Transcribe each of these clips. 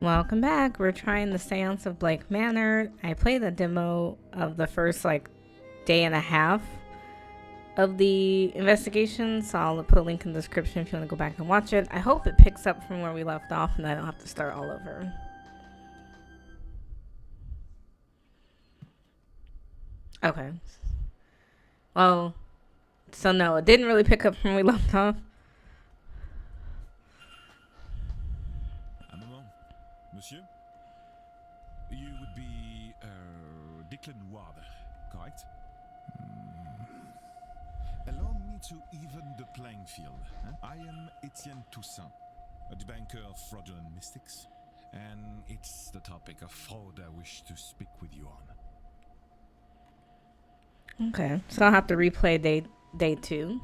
Welcome back. We're trying the Seance of Blake Manor. I played a demo of the first day and a half of the investigation, so I'll put a link in the description if you want to go back and watch it. I hope it picks up from where we left off and I don't have to start all over. Okay. Well, so no, it didn't really pick up from where we left off. Un moment. Monsieur? You would be, Declan Ward, correct? Allow me to even the playing field. I am Etienne Toussaint, a debunker of fraudulent mystics, and it's the topic of fraud I wish to speak with you on. Okay, so I'll have to replay day 2.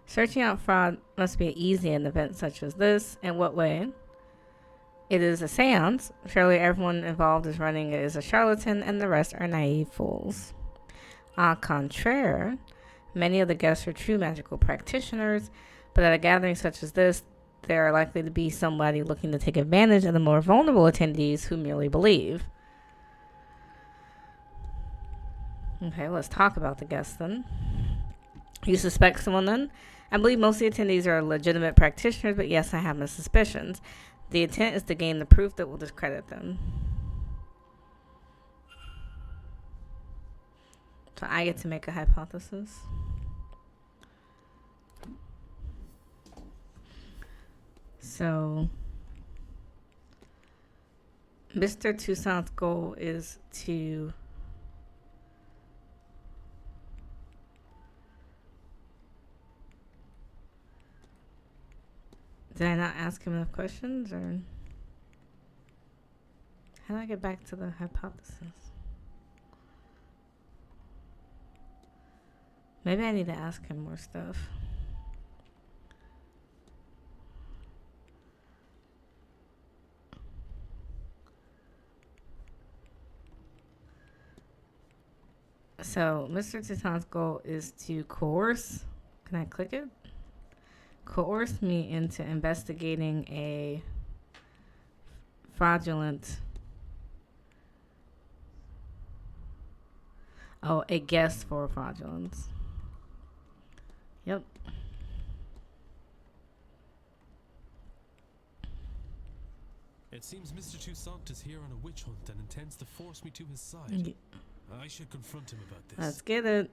Searching out fraud must be easy in events such as this. In what way? It is a seance. Surely everyone involved is running it is a charlatan and the rest are naive fools. Au contraire, many of the guests are true magical practitioners, but at a gathering such as this, there are likely to be somebody looking to take advantage of the more vulnerable attendees who merely believe. Okay, let's talk about the guests then. You suspect someone then? I believe most of the attendees are legitimate practitioners, but yes, I have my suspicions. The intent is to gain the proof that will discredit them. So I get to make a hypothesis. So Mr. Toussaint's goal is to Did I not ask him enough questions, or how do I get back to the hypothesis? Maybe I need to ask him more stuff. So, Mr. Toussaint's goal is to coerce. Can I click it? Coerce me into investigating a fraudulent. Oh, a guest for fraudulence. Yep. It seems Mr. Toussaint is here on a witch hunt and intends to force me to his side. I should confront him about this. Let's get it.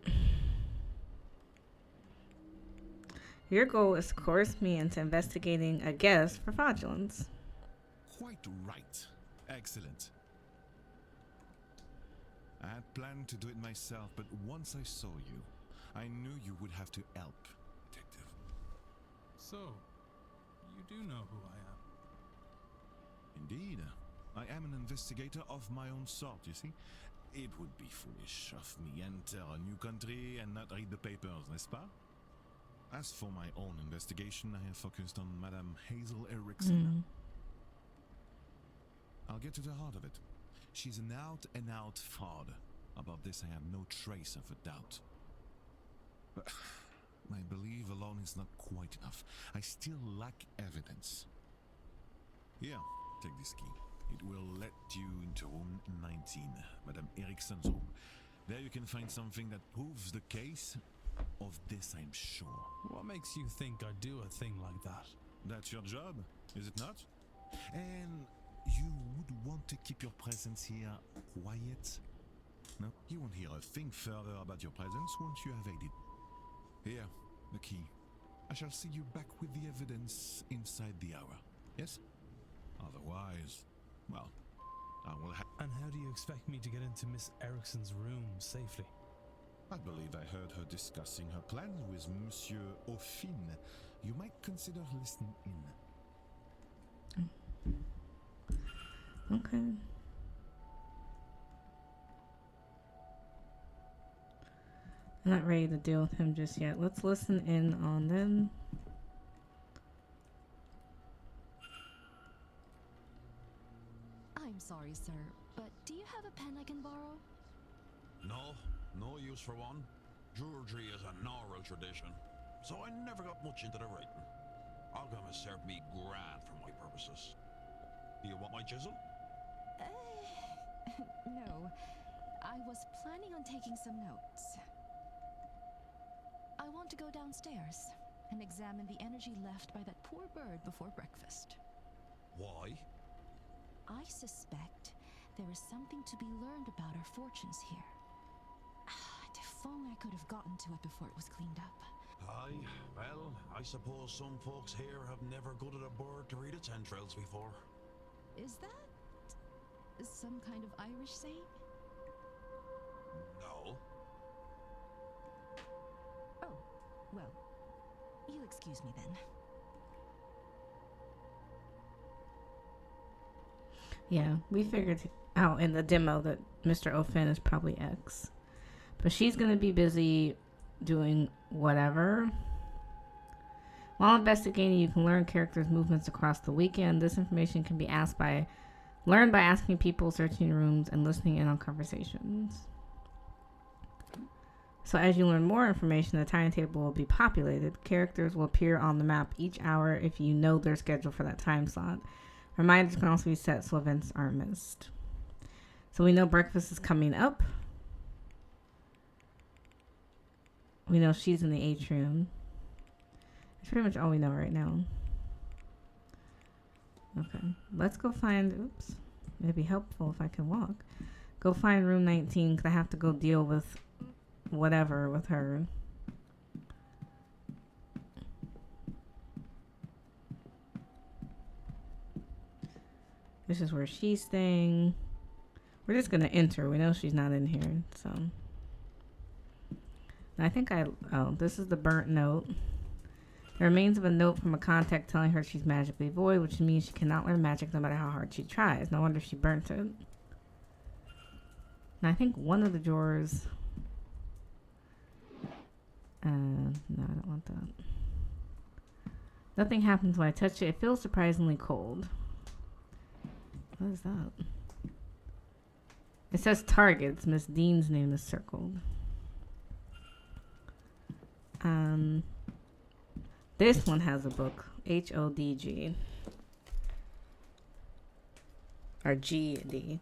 Your goal is to coerce me into investigating a guest for fraudulence. Quite right. Excellent. I had planned to do it myself, but once I saw you, I knew you would have to help, detective. So, you do know who I am? Indeed. I am an investigator of my own sort, you see. It would be foolish of me enter a new country and not read the papers, n'est-ce pas? As for my own investigation, I have focused on Madame Hazel Erickson. I'll get to the heart of it. She's an out-and-out fraud. About this, I have no trace of a doubt. But my belief alone is not quite enough. I still lack evidence. Here, take this key. It will let you into room 19, Madame Erickson's room. There you can find something that proves the case. Of this, I'm sure. What makes you think I'd do a thing like that? That's your job, is it not? And you would want to keep your presence here quiet? No, he won't hear a thing further about your presence once you have aided. Here, the key. I shall see you back with the evidence inside the hour. Yes? Otherwise, well, I will have... And how do you expect me to get into Miss Erickson's room safely? I believe I heard her discussing her plans with Monsieur Aufin. You might consider listening in. Okay. I'm not ready to deal with him just yet. Let's listen in on them. I'm sorry, sir, but Do you have a pen I can borrow? No, no use for one. Druidry is an oral tradition, so I never got much into the writing. Ogham has served me grand for my purposes. Do you want my chisel? No. I was planning on taking some notes. I want to go downstairs and examine the energy left by that poor bird before breakfast. Why? I suspect there is something to be learned about our fortunes here. If only I could have gotten to it before it was cleaned up. Aye, well, I suppose some folks here have never gutted a bird to read its entrails before. Is that some kind of Irish saying? No. Oh, well, you'll excuse me then. Yeah, we figured out in the demo that Mr. O'Finn is probably X. But she's going to be busy doing whatever. While investigating, you can learn characters' movements across the weekend. This information can be learned by asking people, searching rooms, and listening in on conversations. So as you learn more information, the timetable will be populated. Characters will appear on the map each hour if you know their schedule for that time slot. Reminders can also be set so events aren't missed. So we know breakfast is coming up. We know she's in the atrium. That's pretty much all we know right now. Okay, let's go find, oops, it'd be helpful if I can walk. Go find room 19 because I have to go deal with whatever with her. This is where she's staying. We're just going to enter. We know she's not in here, so. I think this is the burnt note. The remains of a note from a contact telling her she's magically void, which means she cannot learn magic no matter how hard she tries. No wonder she burnt it. And I think one of the drawers... no, I don't want that. Nothing happens when I touch it. It feels surprisingly cold. What is that? It says targets. Miss Dean's name is circled. This one has a book. HODG. Or GD.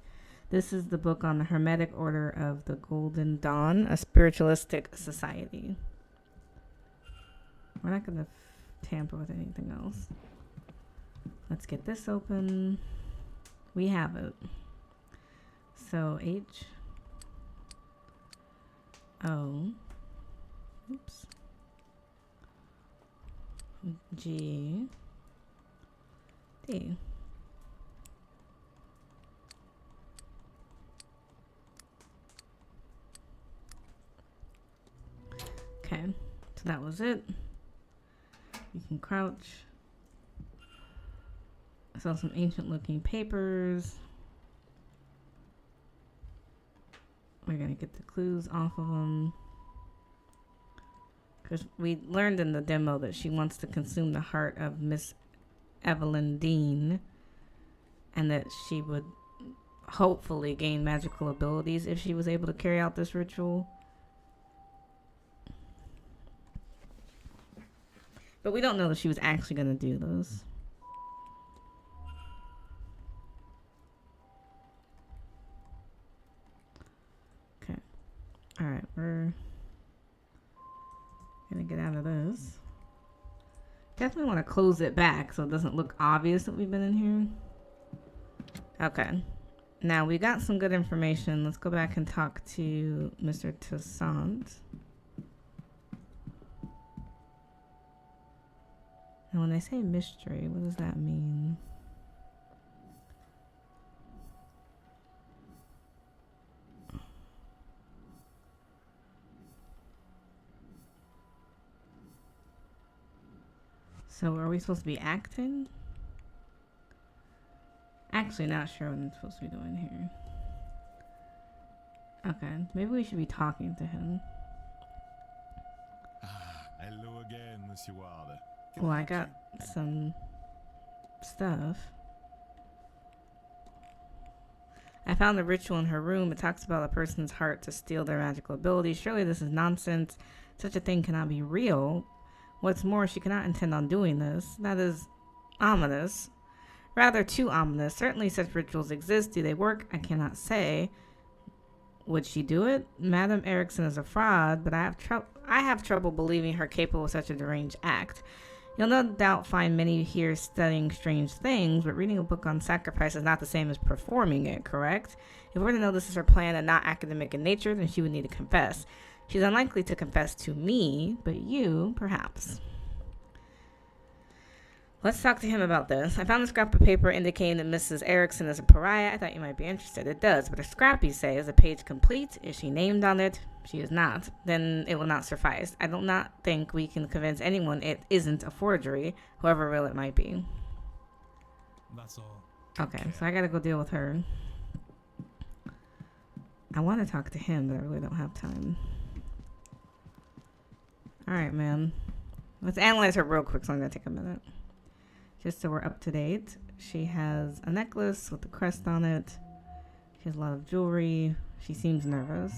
This is the book on the Hermetic Order of the Golden Dawn, a spiritualistic society. We're not going to tamper with anything else. Let's get this open. We have it. So H O oops G D. Okay, so that was it. You can crouch. I saw some ancient looking papers. We're going to get the clues off of them. Because we learned in the demo that she wants to consume the heart of Miss Evelyn Dean. And that she would hopefully gain magical abilities if she was able to carry out this ritual. But we don't know that she was actually going to do those. Okay. Alright, we're going to get out of this. Definitely want to close it back so it doesn't look obvious that we've been in here. Okay. Now, we got some good information. Let's go back and talk to Mr. Toussaint. And when they say mystery, what does that mean? So are we supposed to be acting? Actually, not sure what I'm supposed to be doing here. Okay, maybe we should be talking to him. Hello again, Monsieur Ward. Well, I got some stuff. I found the ritual in her room. It talks about a person's heart to steal their magical abilities. Surely this is nonsense. Such a thing cannot be real. What's more, she cannot intend on doing this. That is ominous. Rather too ominous. Certainly such rituals exist. Do they work? I cannot say. Would she do it? Madame Erickson is a fraud, but I have trouble believing her capable of such a deranged act. You'll no doubt find many here studying strange things, but reading a book on sacrifice is not the same as performing it, correct? If we're to know this is her plan and not academic in nature, then she would need to confess. She's unlikely to confess to me, but you, perhaps. Let's talk to him about this. I found a scrap of paper indicating that Mrs. Erickson is a pariah. I thought you might be interested. It does, but a scrap, you say, is a page complete. Is she named on it? She is not. Then it will not suffice. I do not think we can convince anyone it isn't a forgery, however real it might be. That's all. Okay, so I gotta go deal with her. I want to talk to him, but I really don't have time. Alright, man. Let's analyze her real quick, so I'm gonna take a minute. Just so we're up to date. She has a necklace with a crest on it. She has a lot of jewelry. She seems nervous.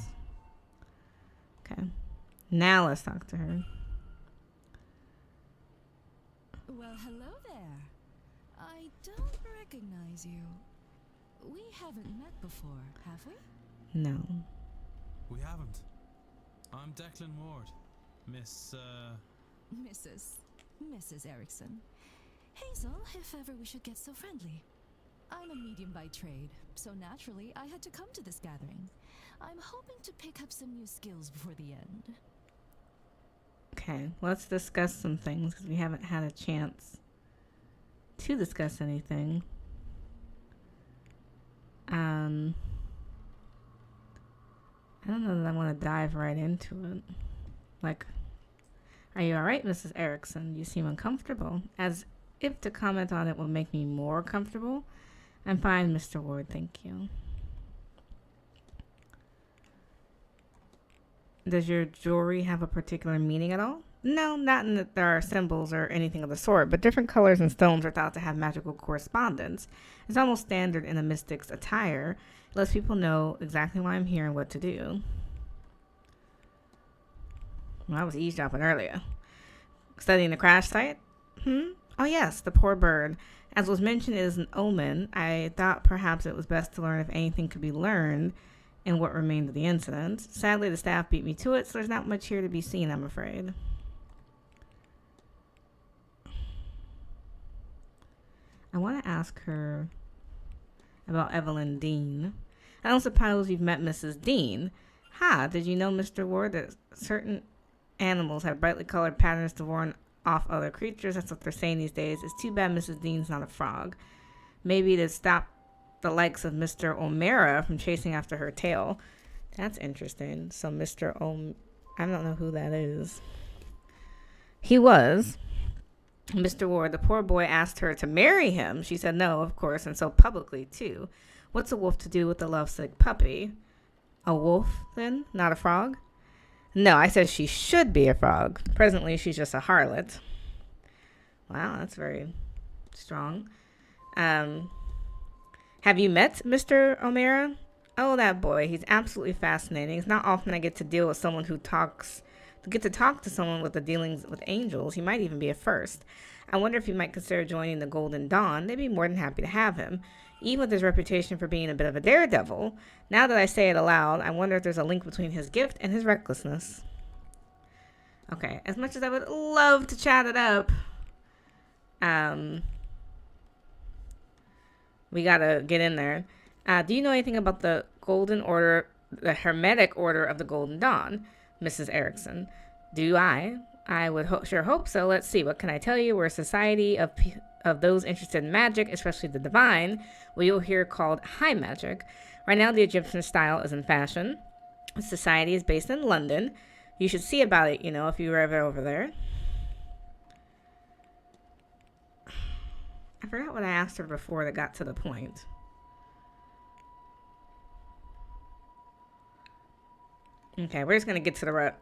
Okay. Now let's talk to her. Well, hello there. I don't recognize you. We haven't met before, have we? No. We haven't. I'm Declan Ward. Mrs. Erickson. Hazel, if ever we should get so friendly. I'm a medium by trade, so naturally I had to come to this gathering. I'm hoping to pick up some new skills before the end. Okay, let's discuss some things because we haven't had a chance to discuss anything. I don't know that I want to dive right into it. Like, are you alright, Mrs. Erickson? You seem uncomfortable. As if to comment on it will make me more comfortable. I'm fine, Mr. Ward, thank you. Does your jewelry have a particular meaning at all? No, not in that there are symbols or anything of the sort, but different colors and stones are thought to have magical correspondence. It's almost standard in a mystic's attire. It lets people know exactly why I'm here and what to do. Well, I was eavesdropping earlier. Studying the crash site? Oh yes, the poor bird. As was mentioned, it is an omen. I thought perhaps it was best to learn if anything could be learned in what remained of the incident. Sadly, the staff beat me to it, so there's not much here to be seen, I'm afraid. I want to ask her about Evelyn Dean. I don't suppose you've met Mrs. Dean. Ha, did you know, Mr. Ward, that certain animals have brightly colored patterns to warn off other creatures? That's what they're saying these days. It's too bad Mrs. Dean's not a frog. Maybe to stop the likes of Mr. O'Mara from chasing after her tail. That's interesting. So I don't know who that is. He was. Mr. Ward, the poor boy asked her to marry him. She said no, of course, and so publicly, too. What's a wolf to do with a lovesick puppy? A wolf, then? Not a frog? No, I said she should be a frog. Presently, she's just a harlot. Wow, that's very strong. Have you met Mr. O'Mara? Oh, that boy. He's absolutely fascinating. It's not often I get to deal with someone who get to talk to someone with the dealings with angels. He might even be a first. I wonder if he might consider joining the Golden Dawn. They'd be more than happy to have him. Even with his reputation for being a bit of a daredevil, now that I say it aloud, I wonder if there's a link between his gift and his recklessness. Okay, as much as I would love to chat it up, we gotta get in there. Do you know anything about the Golden Order, the Hermetic Order of the Golden Dawn, Mrs. Erickson? Do I? I would sure hope so. Let's see. What can I tell you? We're a society of those interested in magic, especially the divine, what you'll hear called high magic. Right now, the Egyptian style is in fashion. The society is based in London. You should see about it, if you were ever over there. I forgot what I asked her before that got to the point. Okay, we're just going to get to the root.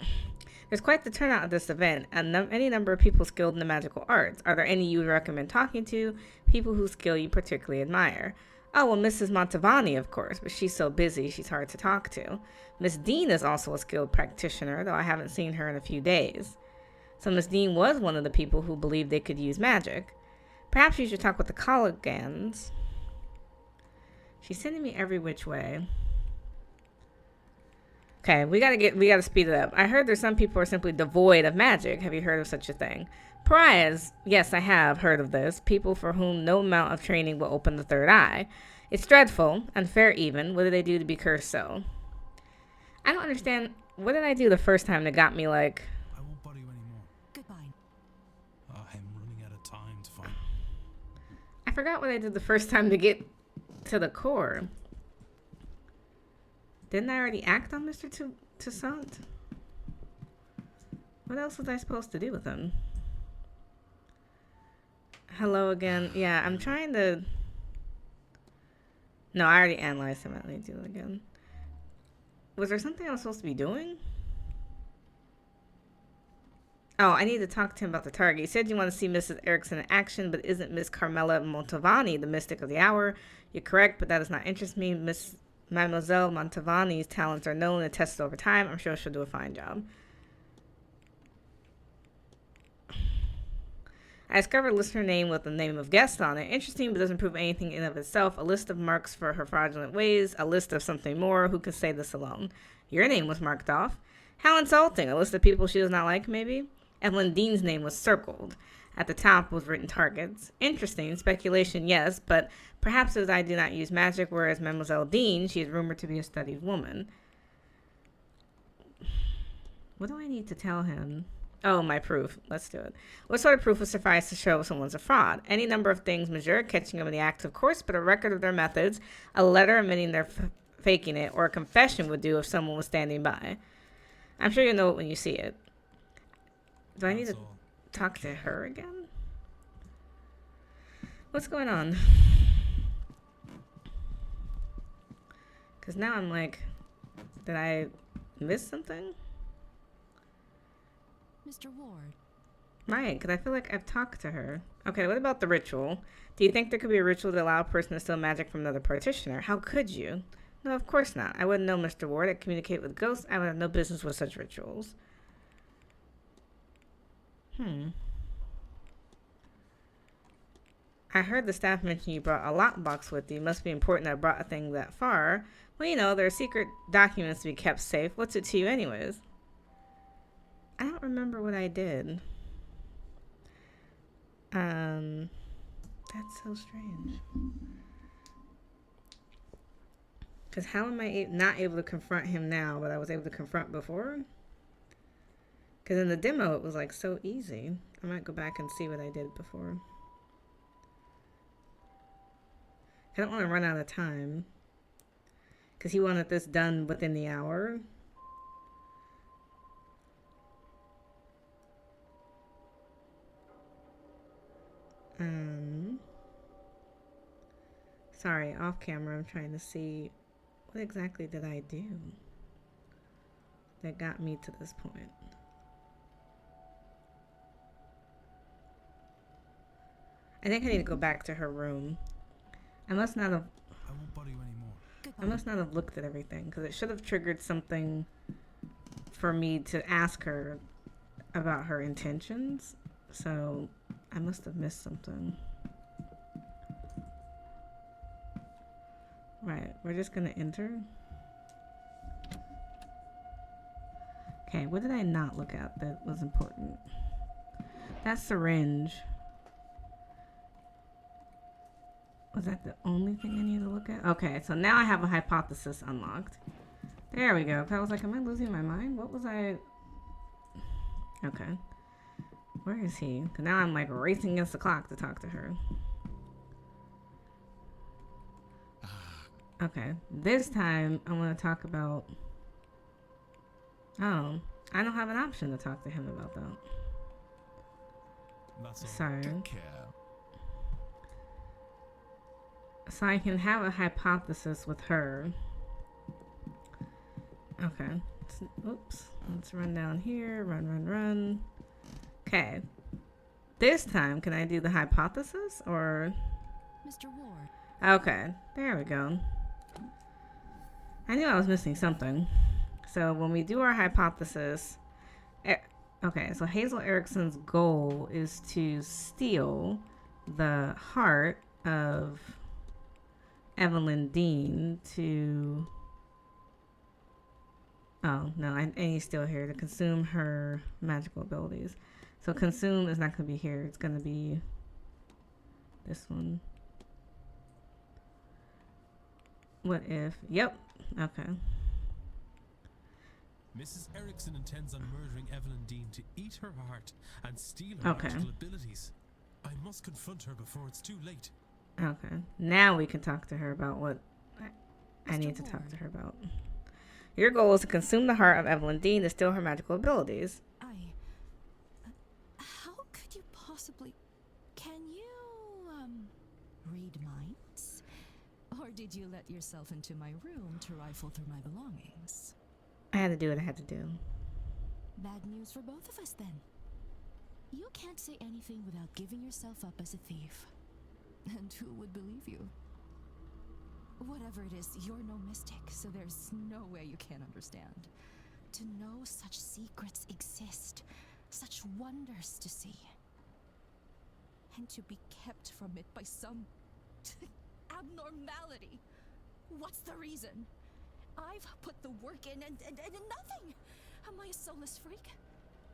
There's quite the turnout at this event, and any number of people skilled in the magical arts. Are there any you would recommend talking to? People whose skill you particularly admire? Oh, well, Mrs. Montavani, of course, but she's so busy she's hard to talk to. Miss Dean is also a skilled practitioner, though I haven't seen her in a few days. So Miss Dean was one of the people who believed they could use magic. Perhaps you should talk with the Colligans. She's sending me every which way. Okay, we gotta speed it up. I heard there's some people who are simply devoid of magic. Have you heard of such a thing? Pariahs. Yes, I have heard of this. People for whom no amount of training will open the third eye. It's dreadful, unfair even. What did they do to be cursed so? I don't understand. What did I do the first time that got me like... I won't bother you anymore. Goodbye. I'm running out of time to find... I forgot what I did the first time to get to the core. Didn't I already act on Mr. Toussaint? What else was I supposed to do with him? Hello again. Yeah, I'm trying to... No, I already analyzed him. I need to do it again. Was there something I was supposed to be doing? Oh, I need to talk to him about the target. You said you want to see Mrs. Erickson in action, but isn't Miss Carmela Montavani the mystic of the hour? You're correct, but that does not interest me. Mademoiselle Montavani's talents are known and tested over time. I'm sure she'll do a fine job. I discovered a listener name with the name of guest on it. Interesting, but doesn't prove anything in of itself. A list of marks for her fraudulent ways. A list of something more. Who can say this alone? Your name was marked off. How insulting. A list of people she does not like, maybe? Evelyn Dean's name was circled. At the top was written targets. Interesting. Speculation, yes, but perhaps as I do not use magic, whereas Mademoiselle Dean, she is rumored to be a studied woman. What do I need to tell him? Oh, my proof. Let's do it. What sort of proof would suffice to show someone's a fraud? Any number of things, monsieur. Catching them in the act, of course, but a record of their methods, a letter admitting they're faking it, or a confession would do if someone was standing by. I'm sure you'll know it when you see it. Do I need to talk to her again? What's going on? Because now I'm like, did I miss something? Mr. Ward. Right, because I feel like I've talked to her. Okay, what about the ritual? Do you think there could be a ritual to allow a person to steal magic from another practitioner? How could you? No, of course not. I wouldn't know, Mr. Ward. I communicate with ghosts. I would have no business with such rituals. I heard the staff mention you brought a lockbox with you. Must be important that I brought a thing that far. Well, you know, there are secret documents to be kept safe. What's it to you anyways? I don't remember what I did. That's so strange. Because how am I not able to confront him now, but I was able to confront before? Because in the demo, it was like so easy. I might go back and see what I did before. I don't want to run out of time. Because he wanted this done within the hour. Sorry, off camera, I'm trying to see what exactly did I do that got me to this point. I think I need to go back to her room. I must not have. I won't bother you anymore. I must not have looked at everything because it should have triggered something for me to ask her about her intentions. So I must have missed something. Right, we're just gonna enter. Okay, what did I not look at that was important? That syringe. Was that the only thing I need to look at? Okay, so now I have a hypothesis unlocked. There we go. I was like, am I losing my mind? What was I? Okay. Where is he? 'Cause now I'm like racing against the clock to talk to her. Okay. This time I want to talk about... Oh, I don't have an option to talk to him about that. That's all. Sorry. Good care. So I can have a hypothesis with her. Okay. Oops. Let's run down here. Run. Okay. This time, can I do the hypothesis or... Mr. Ward. Okay, there we go. I knew I was missing something. So when we do our hypothesis, okay, so Hazel Erickson's goal is to steal the heart of Evelyn Dean to. Oh, no, and he's still here to consume her magical abilities. So consume is not going to be here. It's going to be this one. What if? Yep. Okay. Mrs. Erickson intends on murdering Evelyn Dean to eat her heart and steal her magical abilities. I must confront her before it's too late. Okay. Now we can talk to her about what I need to talk to her about. Your goal is to consume the heart of Evelyn Dean to steal her magical abilities. How could you possibly... Can you, read minds? Or did you let yourself into my room to rifle through my belongings? I had to do what I had to do. Bad news for both of us, then. You can't say anything without giving yourself up as a thief. And who would believe you? Whatever it is, you're no mystic, so there's no way you can't understand. To know such secrets exist, such wonders to see, and to be kept from it by some abnormality. What's the reason? I've put the work in and nothing. Am I a soulless freak?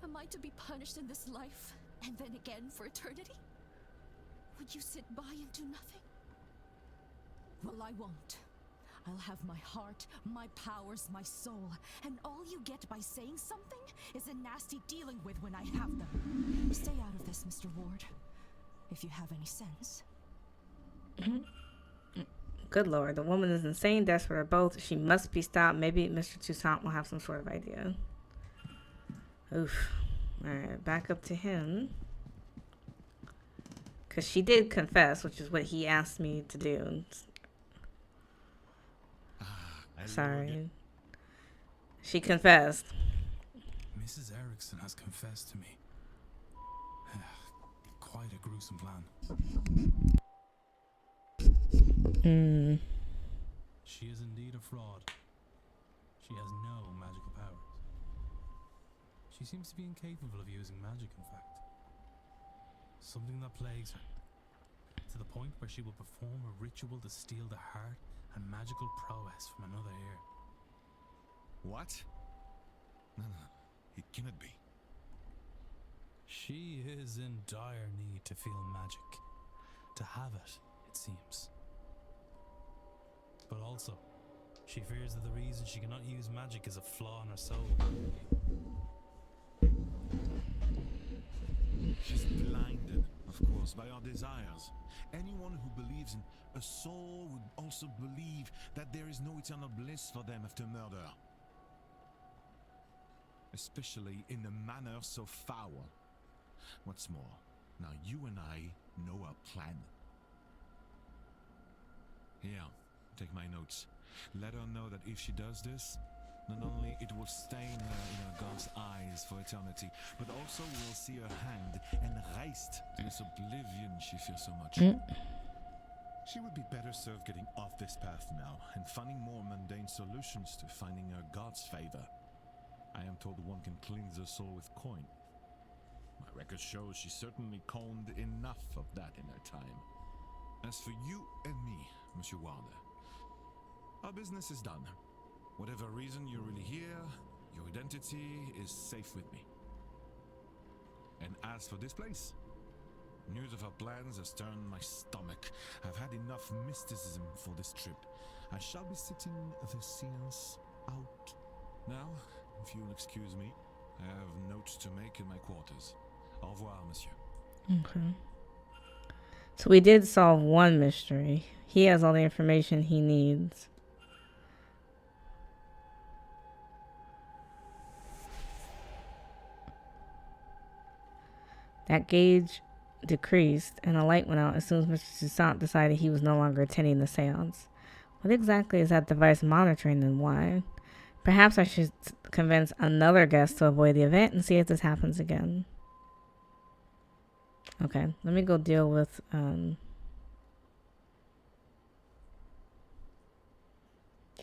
Am I to be punished in this life and then again for eternity? Would you sit by and do nothing? Well, I won't. I'll have my heart, my powers, my soul, and all you get by saying something is a nasty dealing with when I have them. Stay out of this, Mr. Ward, if you have any sense. Good Lord, the woman is insane, desperate, or both. She must be stopped. Maybe Mr. Toussaint will have some sort of idea. Oof. Alright, back up to him. Because she did confess, which is what he asked me to do. Sorry. She confessed. Mrs. Erickson has confessed to me. Quite a gruesome plan. She is indeed a fraud. She has no magical powers. She seems to be incapable of using magic, in fact. Something that plagues her, to the point where she will perform a ritual to steal the heart and magical prowess from another ear. What? No, it cannot be. She is in dire need to feel magic. To have it seems. But also, she fears that the reason she cannot use magic is a flaw in her soul. She's blinded, of course, by our desires. Anyone who believes in a soul would also believe that there is no eternal bliss for them after murder. Especially in a manner so foul. What's more, now you and I know our plan. Here, take my notes. Let her know that if she does this, not only it will stain her in her God's eyes for eternity, but also we'll see her hanged and raised to this oblivion she fears so much. She would be better served getting off this path now and finding more mundane solutions to finding her God's favor. I am told one can cleanse her soul with coin. My record shows she certainly coned enough of that in her time. As for you and me, Monsieur Warner, our business is done. Whatever reason you're really here, your identity is safe with me. And as for this place, news of our plans has turned my stomach. I've had enough mysticism for this trip. I shall be sitting the seance out. Now, if you'll excuse me, I have notes to make in my quarters. Au revoir, monsieur. Okay. So we did solve one mystery. He has all the information he needs. That gauge decreased and a light went out as soon as Mr. Toussaint decided he was no longer attending the seance. What exactly is that device monitoring and why? Perhaps I should convince another guest to avoid the event and see if this happens again. Okay, let me go deal with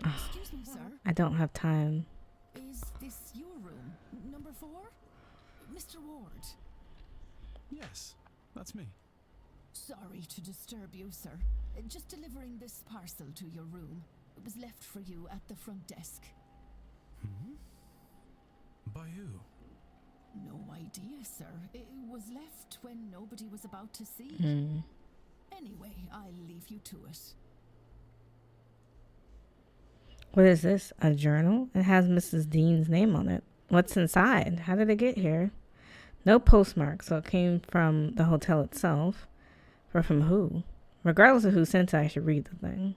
Excuse me, sir. I don't have time. Is this your room? Number 4? Mr. Ward. Yes, that's me. Sorry to disturb you, sir. Just delivering this parcel to your room. It was left for you at the front desk. Hmm? By who? No idea, sir. It was left when nobody was about to see. Anyway, I'll leave you to it. What is this? A journal? It has Mrs. Dean's name on it. What's inside? How did it get here? No postmark, so it came from the hotel itself. Or from who? Regardless of who sent it, I should read the thing.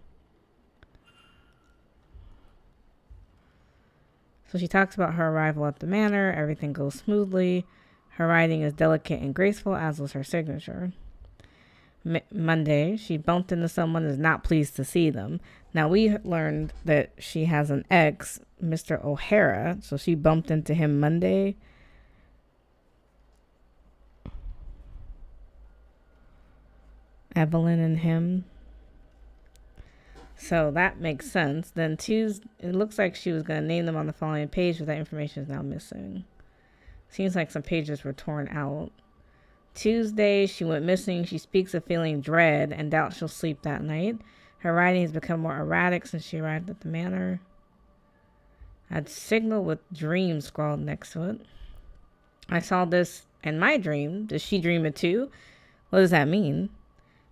So she talks about her arrival at the manor. Everything goes smoothly. Her writing is delicate and graceful, as was her signature. Monday, she bumped into someone and is not pleased to see them. Now, we learned that she has an ex, Mr. O'Hara, so she bumped into him Monday. Evelyn and him. So that makes sense. Then Tuesday, it looks like she was going to name them on the following page, but that information is now missing. Seems like some pages were torn out. Tuesday, she went missing. She speaks of feeling dread and doubts she'll sleep that night. Her writing has become more erratic since she arrived at the manor. Had signal with dream scrawled next to it. I saw this in my dream. Does she dream it too? What does that mean?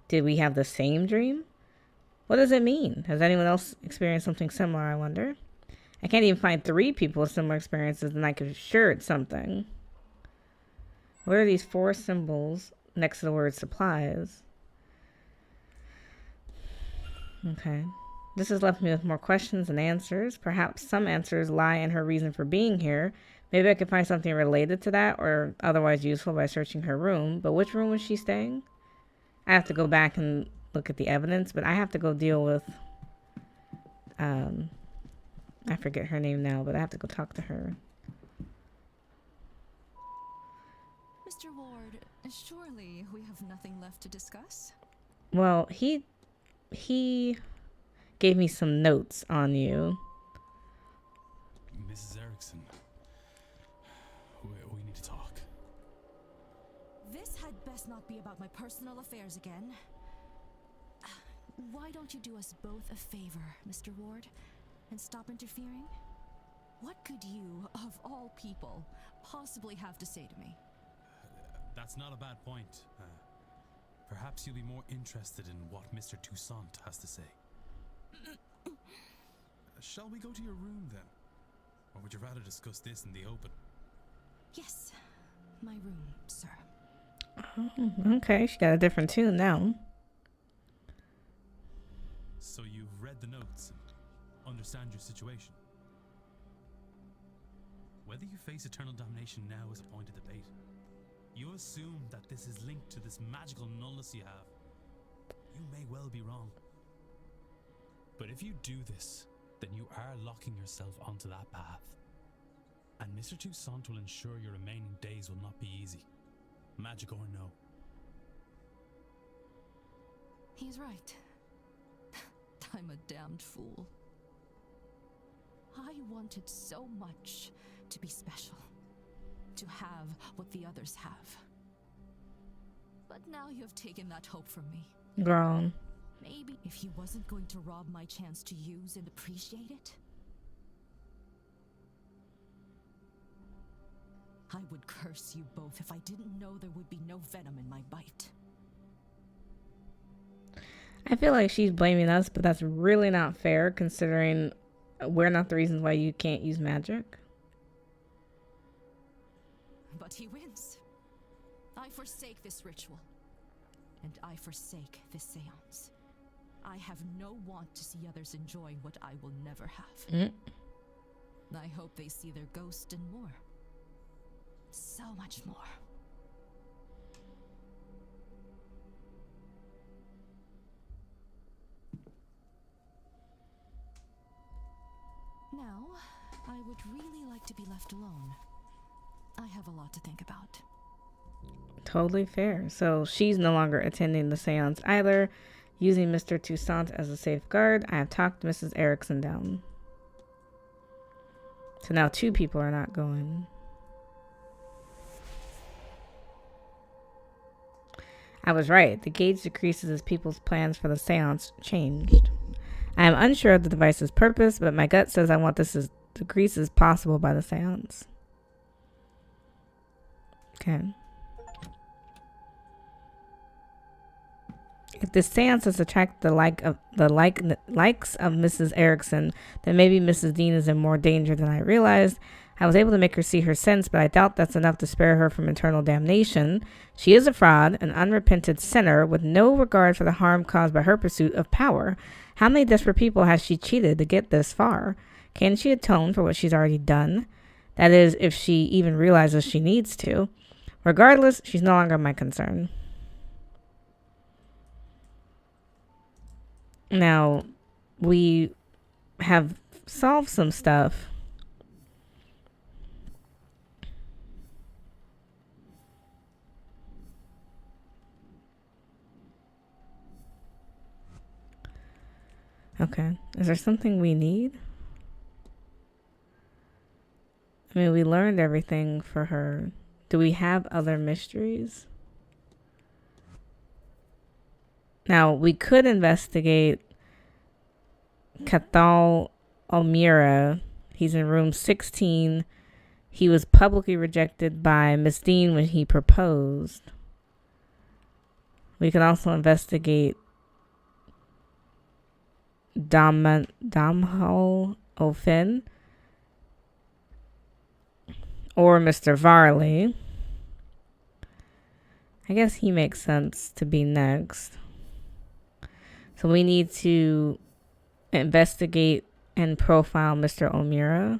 Did we have the same dream? What does it mean? Has anyone else experienced something similar, I wonder? I can't even find 3 people with similar experiences, and I could sure it's something. What are these 4 symbols next to the word supplies? Okay. This has left me with more questions than answers. Perhaps some answers lie in her reason for being here. Maybe I could find something related to that or otherwise useful by searching her room. But which room was she staying? I have to go back and look at the evidence, but I have to go deal with... I forget her name now, but I have to go talk to her. Mr. Ward, surely we have nothing left to discuss? Well, he gave me some notes on you. Mrs. Erickson, we need to talk. This had best not be about my personal affairs again. Why don't you do us both a favor, Mr. Ward, and stop interfering? What could you, of all people, possibly have to say to me? That's not a bad point. Perhaps you'll be more interested in what Mr. Toussaint has to say. Shall we go to your room then? Or would you rather discuss this in the open? Yes, my room, sir. Oh, okay, she got a different tune now. So you've read the notes and understand your situation. Whether you face eternal damnation now is a point of debate. You assume that this is linked to this magical nullness you have. You may well be wrong. But if you do this, then you are locking yourself onto that path. And Mr. Toussaint will ensure your remaining days will not be easy. Magic or no. He's right. I'm a damned fool. I wanted so much to be special. To have what the others have. But now you have taken that hope from me. Girl. Maybe if he wasn't going to rob my chance to use and appreciate it, I would curse you both if I didn't know there would be no venom in my bite. I feel like she's blaming us, but that's really not fair considering we're not the reasons why you can't use magic. But he wins. I forsake this ritual. And I forsake this seance. I have no want to see others enjoy what I will never have. I hope they see their ghost and more. So much more. Now, I would really like to be left alone. I have a lot to think about. Totally fair. So she's no longer attending the seance either. Using Mr. Toussaint as a safeguard, I have talked Mrs. Erickson down. So now 2 people are not going. I was right. The gauge decreases as people's plans for the seance changed. I am unsure of the device's purpose, but my gut says I want this as decreased as possible by the seance. Okay. If the seance has attracted the likes of Mrs. Erickson, then maybe Mrs. Dean is in more danger than I realized. I was able to make her see her sins, but I doubt that's enough to spare her from eternal damnation. She is a fraud, an unrepentant sinner with no regard for the harm caused by her pursuit of power. How many desperate people has she cheated to get this far? Can she atone for what she's already done? That is, if she even realizes she needs to. Regardless, she's no longer my concern. Now, we have solved some stuff. Okay. Is there something we need? I mean, we learned everything for her. Do we have other mysteries? Now, we could investigate Cathal O'Meara. He's in room 16. He was publicly rejected by Miss Dean when he proposed. We can also investigate Domhnall O'Finn or Mr. Varley. I guess he makes sense to be next. So we need to investigate and profile Mr. O'Meara.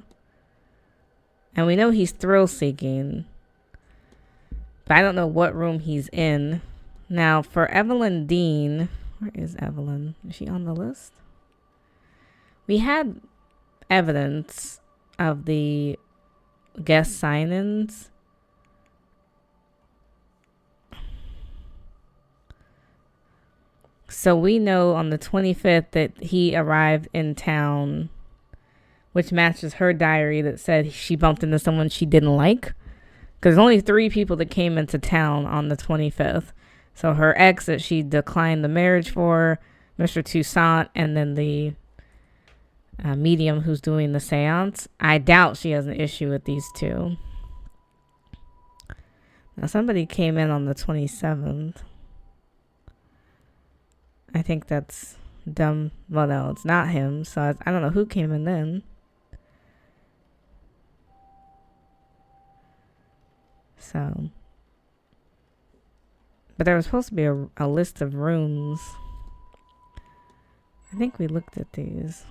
And we know he's thrill seeking. But I don't know what room he's in. Now for Evelyn Dean. Where is Evelyn? Is she on the list? We had evidence of the guest sign-ins. So we know on the 25th that he arrived in town, which matches her diary that said she bumped into someone she didn't like. Because there's only 3 people that came into town on the 25th. So her ex that she declined the marriage for, Mr. Toussaint, and then the medium who's doing the seance. I doubt she has an issue with these 2. Now somebody came in on the 27th. I think that's dumb. Well, no, it's not him. So I don't know who came in then. So. But there was supposed to be a list of rooms. I think we looked at these.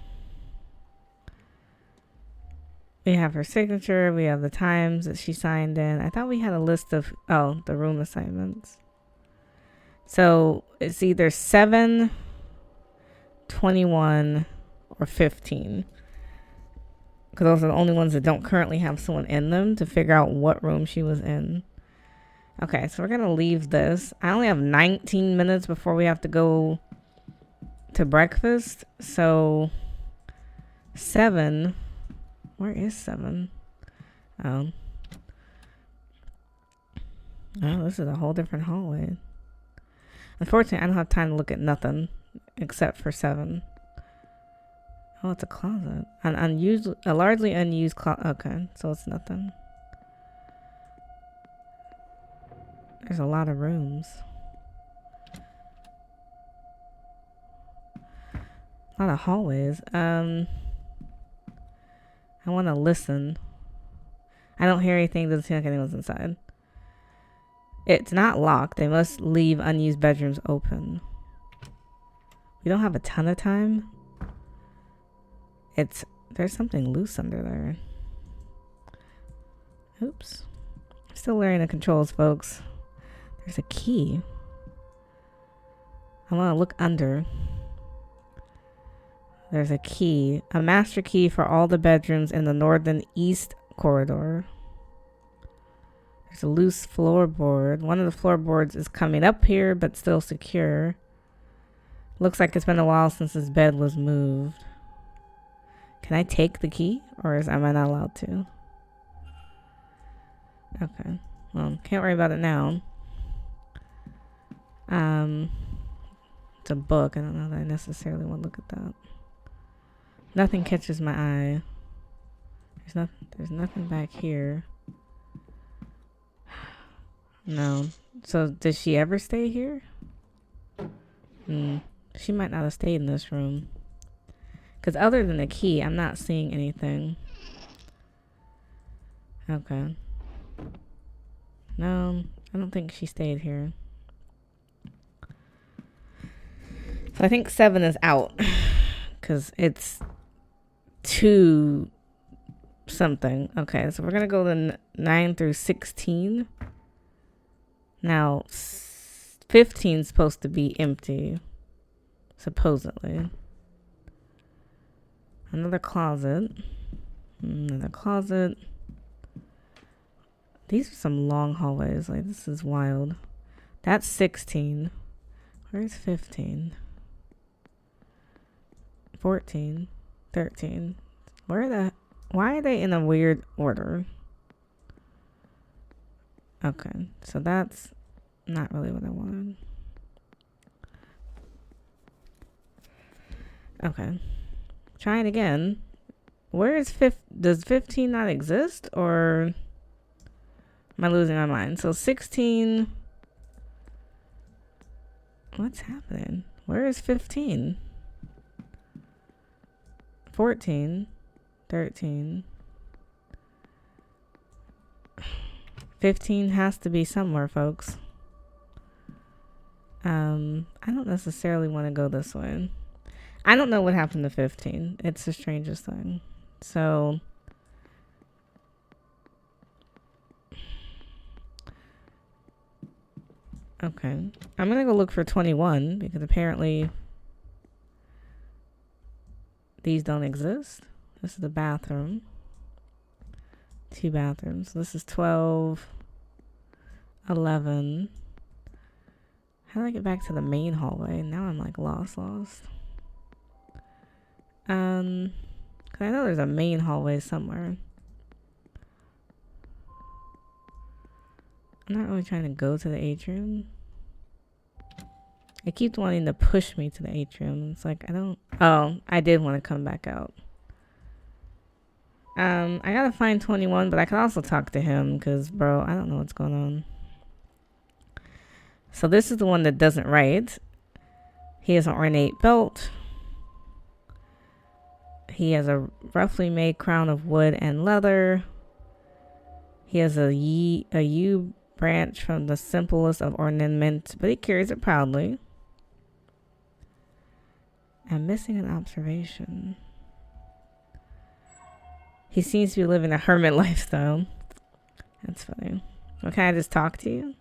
We have her signature. We have the times that she signed in. I thought we had a list of, the room assignments. So it's either 7, 21, or 15. Because those are the only ones that don't currently have someone in them to figure out what room she was in. Okay, so we're going to leave this. I only have 19 minutes before we have to go to breakfast. So 7. Where is 7? Oh, this is a whole different hallway. Unfortunately, I don't have time to look at nothing except for 7. Oh, it's a closet. A largely unused closet. Okay, so it's nothing. There's a lot of rooms. A lot of hallways. I want to listen. I don't hear anything. Doesn't seem like anyone's inside. It's not locked. They must leave unused bedrooms open. We don't have a ton of time. There's something loose under there. Oops. Still learning the controls, folks. There's a key. I want to look under. There's a key. A master key for all the bedrooms in the northern east corridor. There's a loose floorboard. One of the floorboards is coming up here, but still secure. Looks like it's been a while since his bed was moved. Can I take the key? Or am I not allowed to? Okay. Well, can't worry about it now. It's a book. I don't know that I necessarily want to look at that. Nothing catches my eye. There's nothing back here. No. So did she ever stay here? She might not have stayed in this room. Because other than the key, I'm not seeing anything. Okay. No, I don't think she stayed here. So I think 7 is out. Because it's 2 something. Okay, so we're going to go to 9 through 16. Now, 15 is supposed to be empty. Supposedly. Another closet. Another closet. These are some long hallways. Like, this is wild. That's 16. Where's 15? 14. 13. Why are they in a weird order? Okay. So that's not really what I wanted. Okay. Try it again. Where is does 15 not exist, or am I losing my mind? So 16. What's happening? Where is 15? 14. 13. 15 has to be somewhere, folks. I don't necessarily want to go this way. I don't know what happened to 15. It's the strangest thing. So okay. I'm going to go look for 21 because apparently these don't exist. This is the bathroom. 2 bathrooms. This is 12, 11. How do I get back to the main hallway? Now I'm like lost. 'Cause I know there's a main hallway somewhere. I'm not really trying to go to the atrium. It keeps wanting to push me to the atrium. It's like, I did want to come back out. I gotta find 21, but I can also talk to him because, bro, I don't know what's going on. So this is the one that doesn't write. He has an ornate belt. He has a roughly made crown of wood and leather. He has a yew branch from the simplest of ornament, but he carries it proudly. I'm missing an observation. He seems to be living a hermit lifestyle. That's funny. Well, can I just talk to you?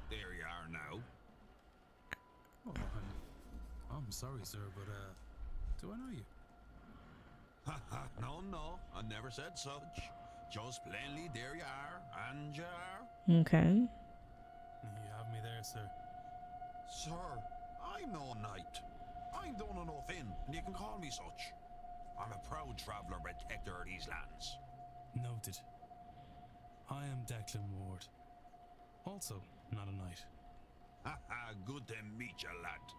There you are now. Oh, I'm sorry, sir, but do I know you? No, I never said such. Just plainly, there you are, and you are. Okay. You have me there, sir. Sir, I'm no knight. I'm done enough in, and you can call me such. I'm a proud traveller, protector of these lands. Noted. I am Declan Ward. Also, not a knight. Good to meet you, lad.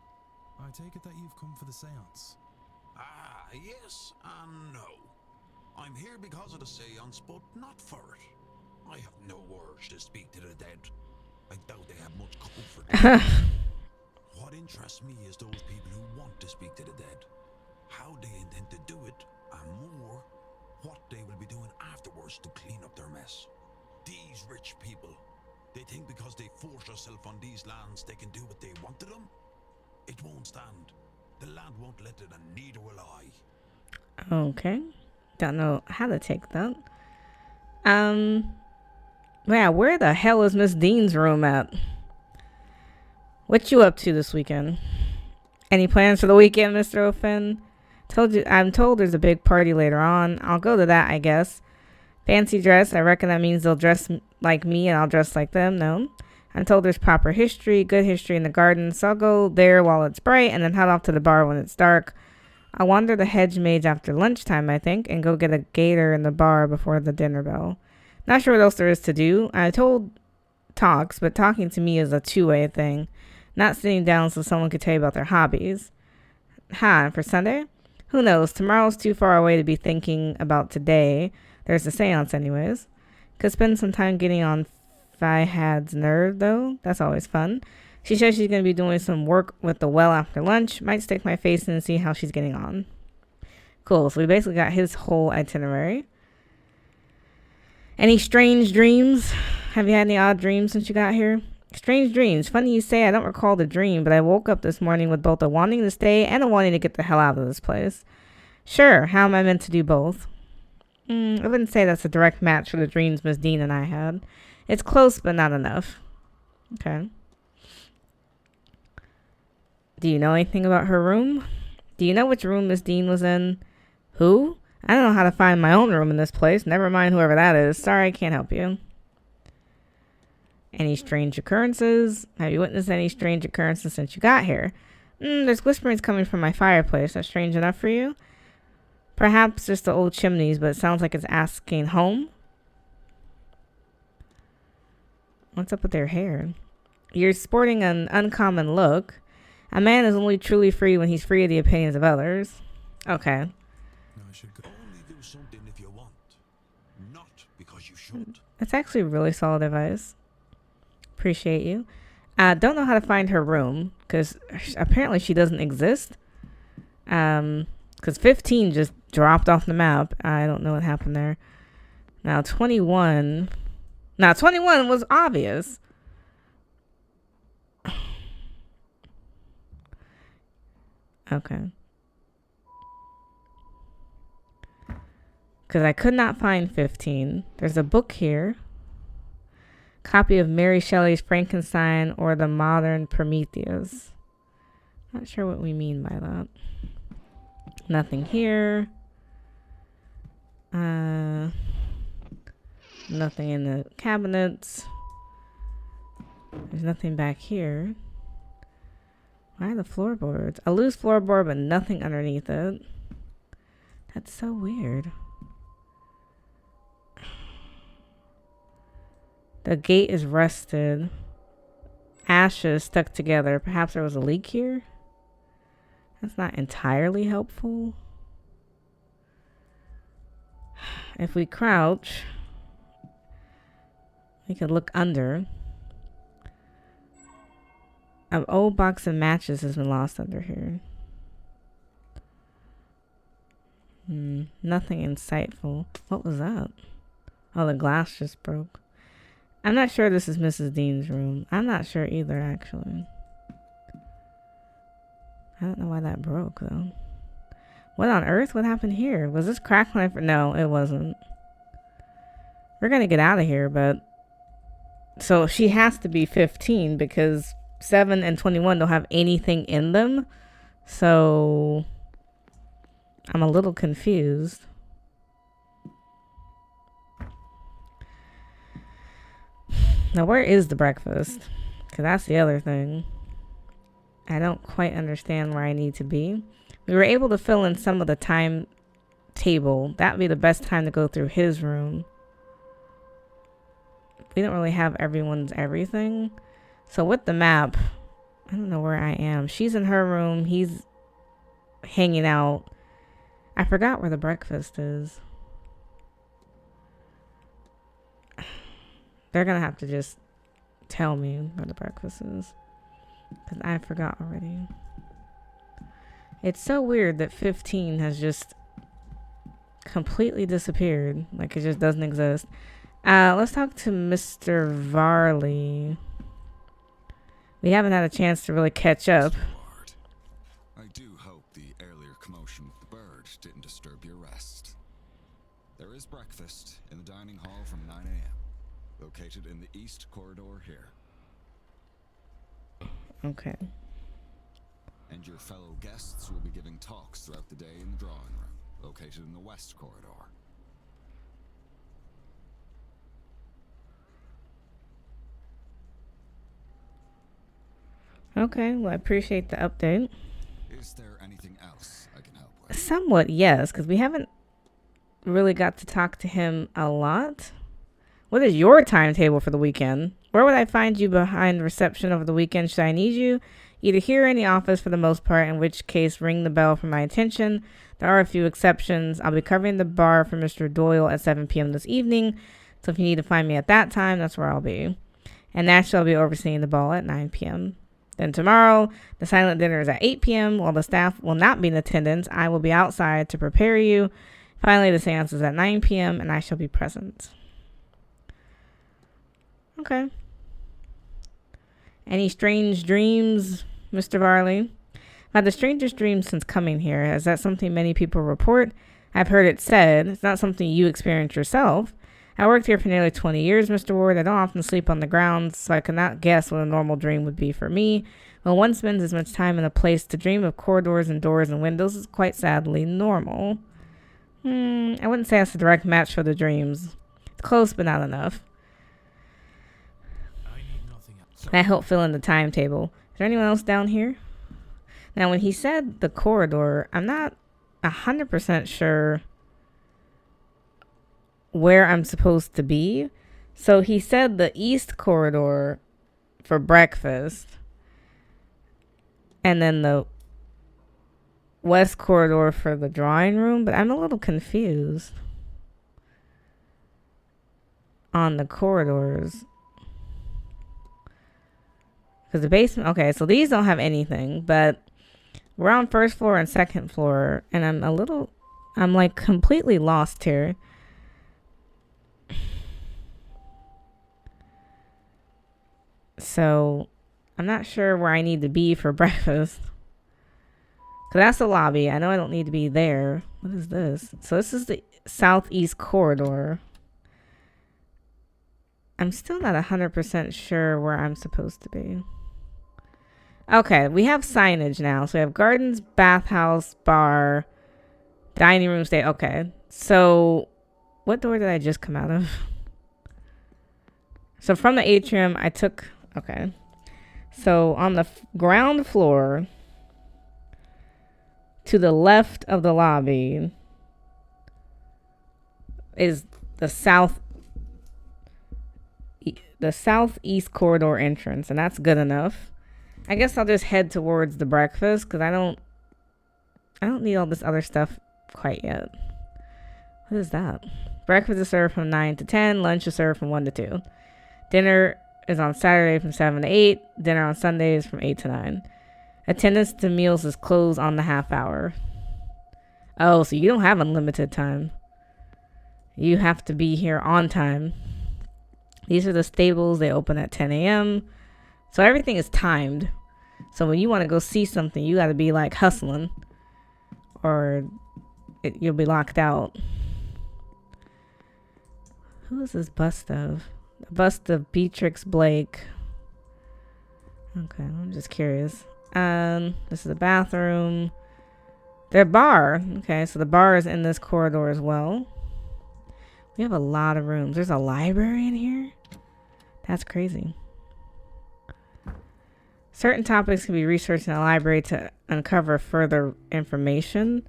I take it that you've come for the seance. Yes and no. I'm here because of the seance, but not for it. I have no urge to speak to the dead. I doubt they have much comfort. What interests me is those people who want to speak to the dead. How they intend to do it, and more, what they will be doing afterwards to clean up their mess. These rich people, they think because they force themselves on these lands they can do what they want to them. It won't stand. The land won't let it, and neither will I. Okay. Don't know how to take that. Yeah, where the hell is Miss Dean's room at? What you up to this weekend? Any plans for the weekend, Mr. O'Finn? I'm told there's a big party later on. I'll go to that, I guess. Fancy dress. I reckon that means they'll dress like me and I'll dress like them. No. I'm told there's proper history, good history in the garden, so I'll go there while it's bright and then head off to the bar when it's dark. I'll wander the hedge maze after lunchtime, I think, and go get a gator in the bar before the dinner bell. Not sure what else there is to do. I told talks, but talking to me is a two-way thing. Not sitting down so someone could tell you about their hobbies. And for Sunday? Who knows? Tomorrow's too far away to be thinking about today. There's a seance anyways. Could spend some time getting on Fihad's nerve, though. That's always fun. She says she's going to be doing some work with the well after lunch. Might stick my face in and see how she's getting on. Cool. So we basically got his whole itinerary. Any strange dreams? Have you had any odd dreams since you got here? Strange dreams. Funny you say. I don't recall the dream, but I woke up this morning with both a wanting to stay and a wanting to get the hell out of this place. Sure. How am I meant to do both? I wouldn't say that's a direct match for the dreams Miss Dean and I had. It's close, but not enough. Okay. Do you know anything about her room? Do you know which room Miss Dean was in? Who? I don't know how to find my own room in this place. Never mind whoever that is. Sorry, I can't help you. Any strange occurrences? Have you witnessed any strange occurrences since you got here? There's whisperings coming from my fireplace. That's strange enough for you? Perhaps just the old chimneys, but it sounds like it's asking home. What's up with their hair? You're sporting an uncommon look. A man is only truly free when he's free of the opinions of others. Okay. No, I should go. Only do something if you want, not because you should. That's actually really solid advice. Appreciate you. Don't know how to find her room because apparently she doesn't exist. Because 15 just dropped off the map. I don't know what happened there. Now 21. Now 21 was obvious. Okay. Because I could not find 15. There's a book here. Copy of Mary Shelley's Frankenstein or the Modern Prometheus. Not sure what we mean by that. Nothing here. Nothing in the cabinets. There's nothing back here. Why are the floorboards? A loose floorboard, but nothing underneath it. That's so weird. The gate is rusted. Ashes stuck together. Perhaps there was a leak here? That's not entirely helpful. If we crouch, we could look under. An old box of matches has been lost under here. Nothing insightful. What was that? Oh, the glass just broke. I'm not sure this is Mrs. Dean's room. I'm not sure either, actually. I don't know why that broke, though. What on earth? What happened here? Was this crack when No, it wasn't. We're gonna get out of here, but... So she has to be 15 because 7 and 21 don't have anything in them. So... I'm a little confused. Now, where is the breakfast? Because that's the other thing. I don't quite understand where I need to be. We were able to fill in some of the timetable. That would be the best time to go through his room. We don't really have everyone's everything. So with the map, I don't know where I am. She's in her room. He's hanging out. I forgot where the breakfast is. They're going to have to just tell me where the breakfast is. Because I forgot already. It's so weird that 15 has just completely disappeared. Like it just doesn't exist. Let's talk to Mr. Varley. We haven't had a chance to really catch up. I do hope the earlier commotion with the bird didn't disturb your rest. There is breakfast in the dining hall from 9 a.m. Located in the east corridor here. Okay. And your fellow guests will be giving talks throughout the day in the drawing room, located in the west corridor. Okay, well, I appreciate the update. Is there anything else I can help with? Somewhat, yes, because we haven't really got to talk to him a lot. What is your timetable for the weekend? Where would I find you behind reception over the weekend should I need you? Either here or in the office for the most part, in which case ring the bell for my attention. There are a few exceptions. I'll be covering the bar for Mr. Doyle at 7 p.m. this evening, so if you need to find me at that time, that's where I'll be. And naturally, I'll be overseeing the ball at 9 p.m. Then tomorrow, the silent dinner is at 8 p.m. While the staff will not be in attendance, I will be outside to prepare you. Finally, the seance is at 9 p.m. and I shall be present. Okay. Any strange dreams, Mr. Varley? I've had the strangest dreams since coming here. Is that something many people report? I've heard it said. It's not something you experience yourself. I worked here for nearly 20 years, Mr. Ward. I don't often sleep on the ground, so I cannot guess what a normal dream would be for me. When one spends as much time in a place, to dream of corridors and doors and windows is quite sadly normal. I wouldn't say that's a direct match for the dreams. It's close, but not enough. I need nothing else. Can I help fill in the timetable? Is there anyone else down here? Now, when he said the corridor, I'm not 100% sure where I'm supposed to be. So he said the east corridor for breakfast, and then the west corridor for the drawing room, but I'm a little confused on the corridors. Because the basement, okay, so these don't have anything, but we're on first floor and second floor, and I'm like completely lost here. So I'm not sure where I need to be for breakfast. Because that's the lobby. I know I don't need to be there. What is this? So this is the southeast corridor. I'm still not 100% sure where I'm supposed to be. Okay, we have signage now. So we have gardens, bathhouse, bar, dining room, stay. Okay, so what door did I just come out of? So from the atrium, I took... Okay, so on the ground floor, to the left of the lobby, is the southeast corridor entrance, and that's good enough. I guess I'll just head towards the breakfast because I don't need all this other stuff quite yet. What is that? Breakfast is served from 9 to 10. Lunch is served from 1 to 2. Dinner is on Saturday from 7 to 8. Dinner on Sundays from 8 to 9. Attendance to meals is closed on the half hour. Oh, so you don't have unlimited time. You have to be here on time. These are the stables. They open at 10 a.m. So everything is timed. So when you want to go see something, you got to be like hustling, or you'll be locked out. Who is this bust of? The bust of Beatrix Blake. Okay, I'm just curious. This is the bathroom. Their bar. Okay, so the bar is in this corridor as well. We have a lot of rooms. There's a library in here. That's crazy. Certain topics can be researched in a library to uncover further information.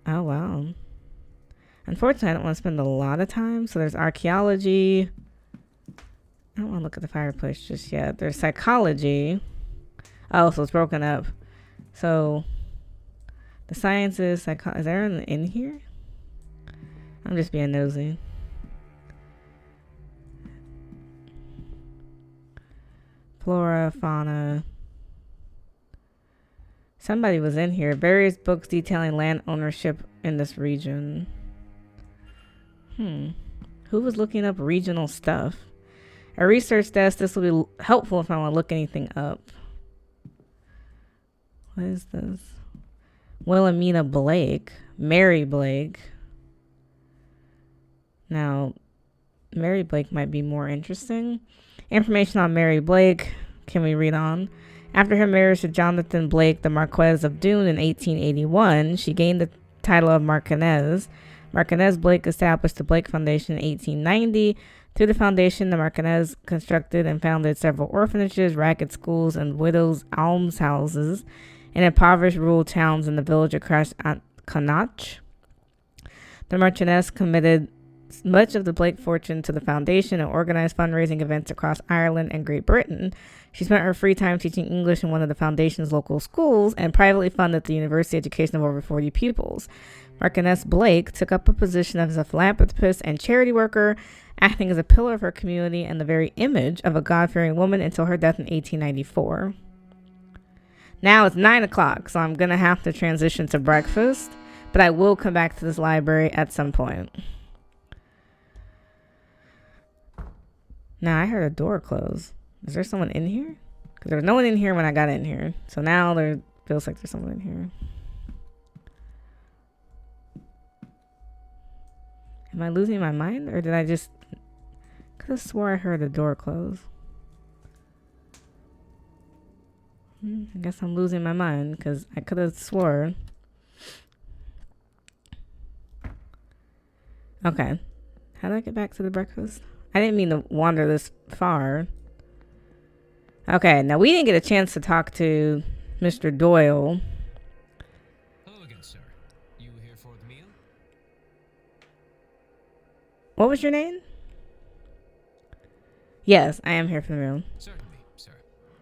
Oh, wow. Unfortunately, I don't want to spend a lot of time. So there's archaeology. I don't want to look at the fireplace just yet. There's psychology. Oh, so it's broken up. So the sciences, is there an in here? I'm just being nosy. Flora, fauna. Somebody was in here. Various books detailing land ownership in this region. Who was looking up regional stuff? A research desk. This will be helpful if I want to look anything up. What is this? Wilhelmina Blake. Mary Blake. Now, Mary Blake might be more interesting. Information on Mary Blake. Can we read on? After her marriage to Jonathan Blake, the Marquess of Doon in 1881, she gained the title of Marchioness. Martinez Blake established the Blake Foundation in 1890. Through the foundation, the Martinez constructed and founded several orphanages, ragged schools, and widows' almshouses in impoverished rural towns in the village of Connacht. The Martinez committed much of the Blake fortune to the foundation and organized fundraising events across Ireland and Great Britain. She spent her free time teaching English in one of the foundation's local schools and privately funded the university education of over 40 pupils. Martinez Blake took up a position as a philanthropist and charity worker, acting as a pillar of her community and the very image of a God-fearing woman until her death in 1894. Now it's 9 o'clock, so I'm going to have to transition to breakfast, but I will come back to this library at some point. Now I heard a door close. Is there someone in here? Because there was no one in here when I got in here. So now there feels like there's someone in here. Am I losing my mind? Or did I just... I could have swore I heard a door close. I guess I'm losing my mind because I could have swore. Okay. How do I get back to the breakfast? I didn't mean to wander this far. Okay, now we didn't get a chance to talk to Mr. Doyle. Hello again, sir. You here for the meal? What was your name? Yes, I am here for the meal. Certainly, sir.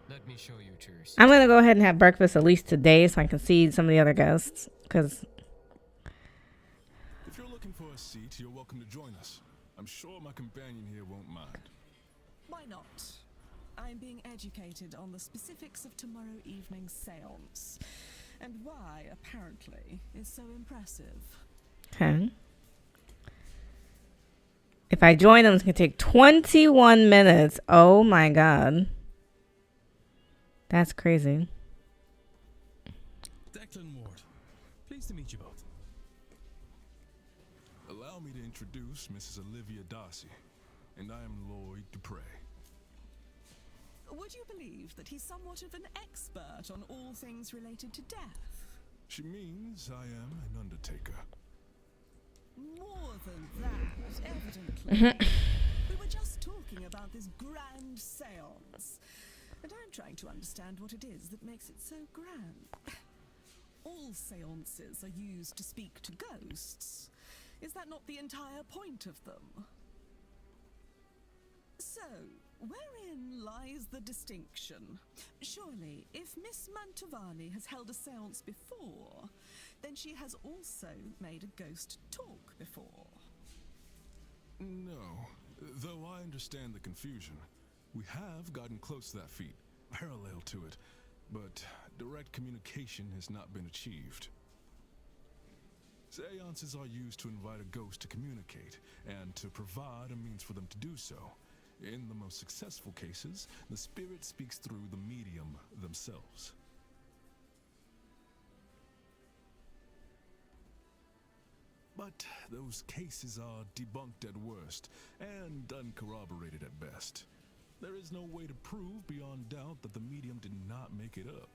Let me show you to your seat. I'm going to go ahead and have breakfast at least today so I can see some of the other guests. Because... If you're looking for a seat, you're welcome to join us. I'm sure my companion here won't mind. Why not? I'm being educated on the specifics of tomorrow evening's seance, and why, apparently, is so impressive. Okay. If I join them, it's going to take 21 minutes. Oh my god. That's crazy. Declan Ward. Pleased to meet you both. Allow me to introduce Mrs. Olivia Darcy, and I am Lloyd Dupre. Would you believe that he's somewhat of an expert on all things related to death? She means I am an undertaker. More than that, evidently. We were just talking about this grand seance, and I'm trying to understand what it is that makes it so grand. All seances are used to speak to ghosts. Is that not the entire point of them? So, wherein lies the distinction? Surely, if Miss Mantovani has held a seance before, then she has also made a ghost talk before. No, though I understand the confusion. We have gotten close to that feat, parallel to it, but direct communication has not been achieved. Seances are used to invite a ghost to communicate, and to provide a means for them to do so. In the most successful cases, the spirit speaks through the medium themselves. But those cases are debunked at worst, and uncorroborated at best. There is no way to prove beyond doubt that the medium did not make it up.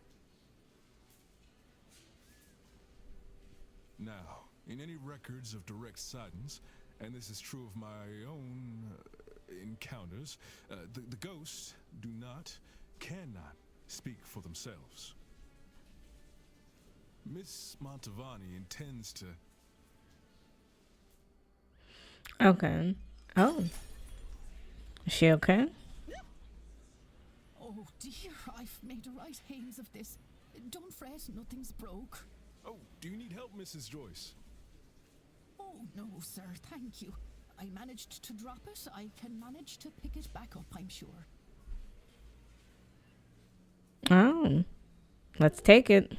Now, in any records of direct sightings, and this is true of my own encounters, the ghosts cannot speak for themselves. Miss Mantovani intends to... Okay. Oh. Is she okay? Oh dear, I've made a right haze of this. Don't fret, nothing's broke. Oh, do you need help, Mrs. Joyce? Oh no, sir, thank you. I managed to drop it. I can manage to pick it back up, I'm sure. Oh. Let's take it.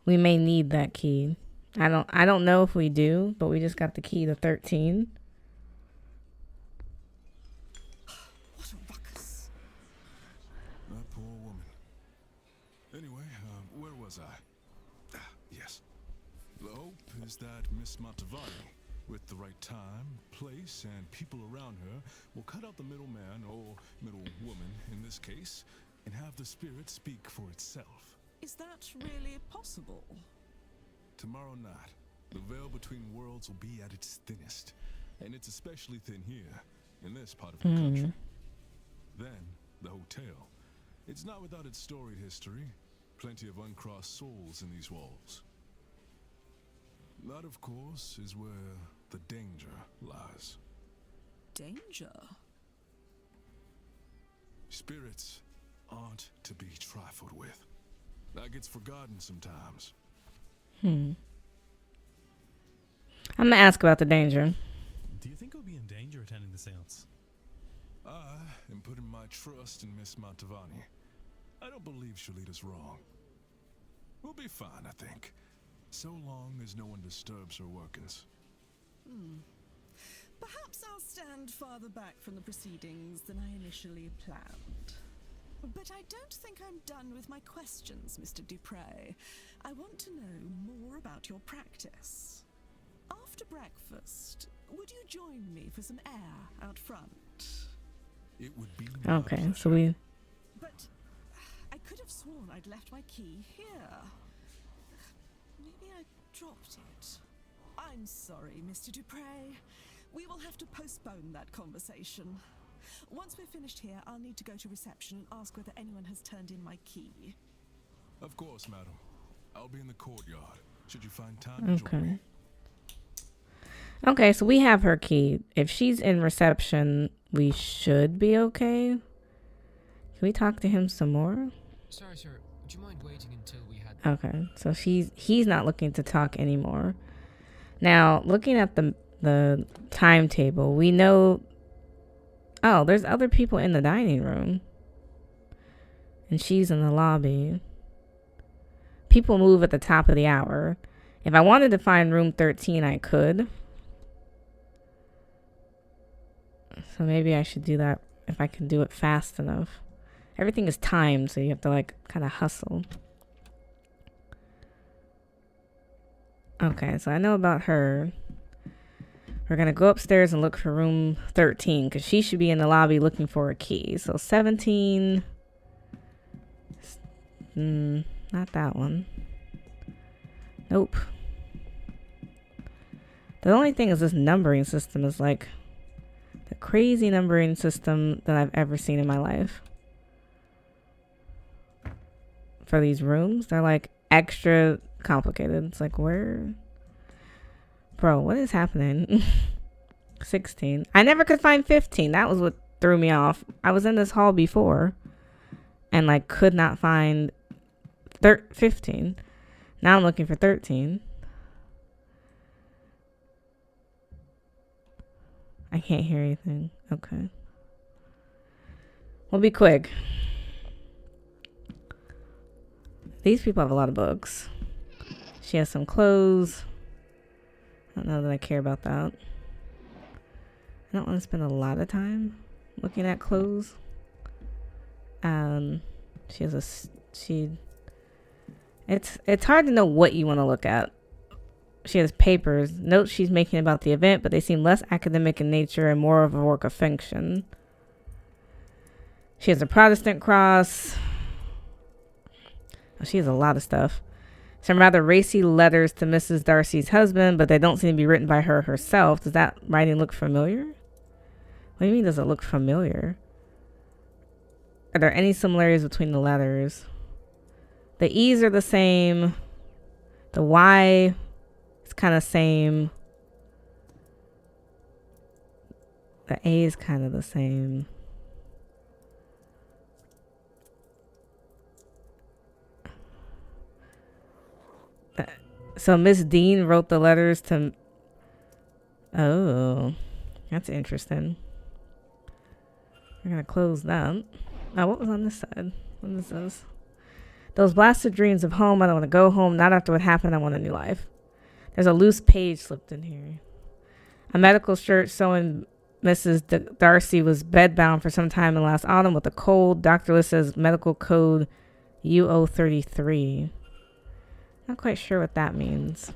We may need that key. I don't know if we do, but we just got the key to 13. What a ruckus. That poor woman. Anyway, where was I? Yes. The hope is that Miss Mantovani, with the right time, place, and people around her, will cut out the middleman, or middlewoman in this case, and have the spirit speak for itself. Is that really possible? Tomorrow night, the veil veil between worlds will be at its thinnest, and it's especially thin here, in this part of the country. Then, the hotel. It's not without its storied history. Plenty of uncrossed souls in these walls. That, of course, is where the danger lies. Danger? Spirits aren't to be trifled with. That gets forgotten sometimes. I'm gonna ask about the danger. Do you think we'll be in danger attending the seance? I am putting my trust in Miss Mantovani. I don't believe she'll lead us wrong. We'll be fine, I think. So long as no one disturbs her workings. Perhaps I'll stand farther back from the proceedings than I initially planned. But I don't think I'm done with my questions, Mr. Dupre. I want to know more about your practice. After breakfast, would you join me for some air out front? It would be my Okay, pleasure. so we. But I could have sworn I'd left my key here. Maybe I dropped it. I'm sorry, Mr. Dupre. We will have to postpone that conversation. Once we're finished here, I'll need to go to reception and ask whether anyone has turned in my key. Of course, madam. I'll be in the courtyard. Should you find time to join me? Okay, so we have her key. If she's in reception, we should be okay. Can we talk to him some more? Sorry, sir. Would you mind waiting until we had... Okay, so he's not looking to talk anymore. Now, looking at the timetable, we know... Oh, there's other people in the dining room. And she's in the lobby. People move at the top of the hour. If I wanted to find room 13, I could. So maybe I should do that if I can do it fast enough. Everything is timed, so you have to like kind of hustle. Okay, so I know about her. We're going to go upstairs and look for room 13 because she should be in the lobby looking for a key. So 17. Not that one. Nope. The only thing is this numbering system is like the crazy numbering system that I've ever seen in my life. For these rooms, they're like extra complicated. It's like, where? Bro, what is happening? 16. I never could find 15. That was what threw me off. I was in this hall before and like could not find 15. Now I'm looking for 13. I can't hear anything. Okay. We'll be quick. These people have a lot of books. She has some clothes. I don't know that I care about that. I don't want to spend a lot of time looking at clothes. She has it's hard to know what you want to look at. She has papers, notes she's making about the event, but they seem less academic in nature and more of a work of fiction. She has a Protestant cross. Oh, she has a lot of stuff. Some rather racy letters to Mrs. Darcy's husband, but they don't seem to be written by her herself. Does that writing look familiar? What do you mean, does it look familiar? Are there any similarities between the letters? The E's are the same. The Y is kind of same. The A is kind of the same. So Miss Dean wrote the letters to... Oh, that's interesting. We're going to close that. Oh, what was on this side? What is this? Those blasted dreams of home. I don't want to go home. Not after what happened. I want a new life. There's a loose page slipped in here. A medical shirt showing Mrs. Darcy was bedbound for some time in last autumn with a cold. Doctor list says medical code UO33. Not quite sure what that means.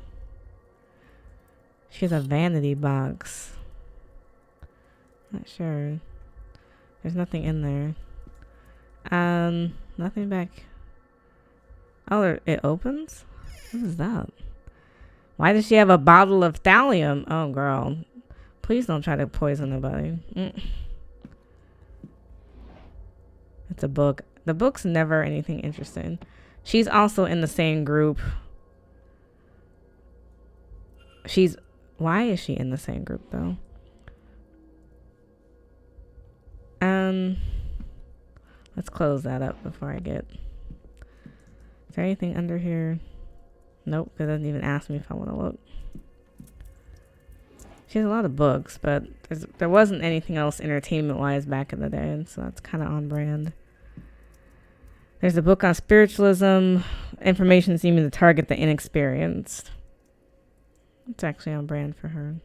She has a vanity box. Not sure. There's nothing in there. Nothing back. Oh, it opens? What is that? Why does she have a bottle of thallium? Oh, girl. Please don't try to poison nobody. It's a book. The book's never anything interesting. She's also in the same group. Why is she in the same group, though? Let's close that up before I get... Is there anything under here? Nope, it doesn't even ask me if I want to look. She has a lot of books, but there wasn't anything else entertainment-wise back in the day, so that's kind of on brand. There's a book on spiritualism, information seeming to target the inexperienced. It's actually on brand for her.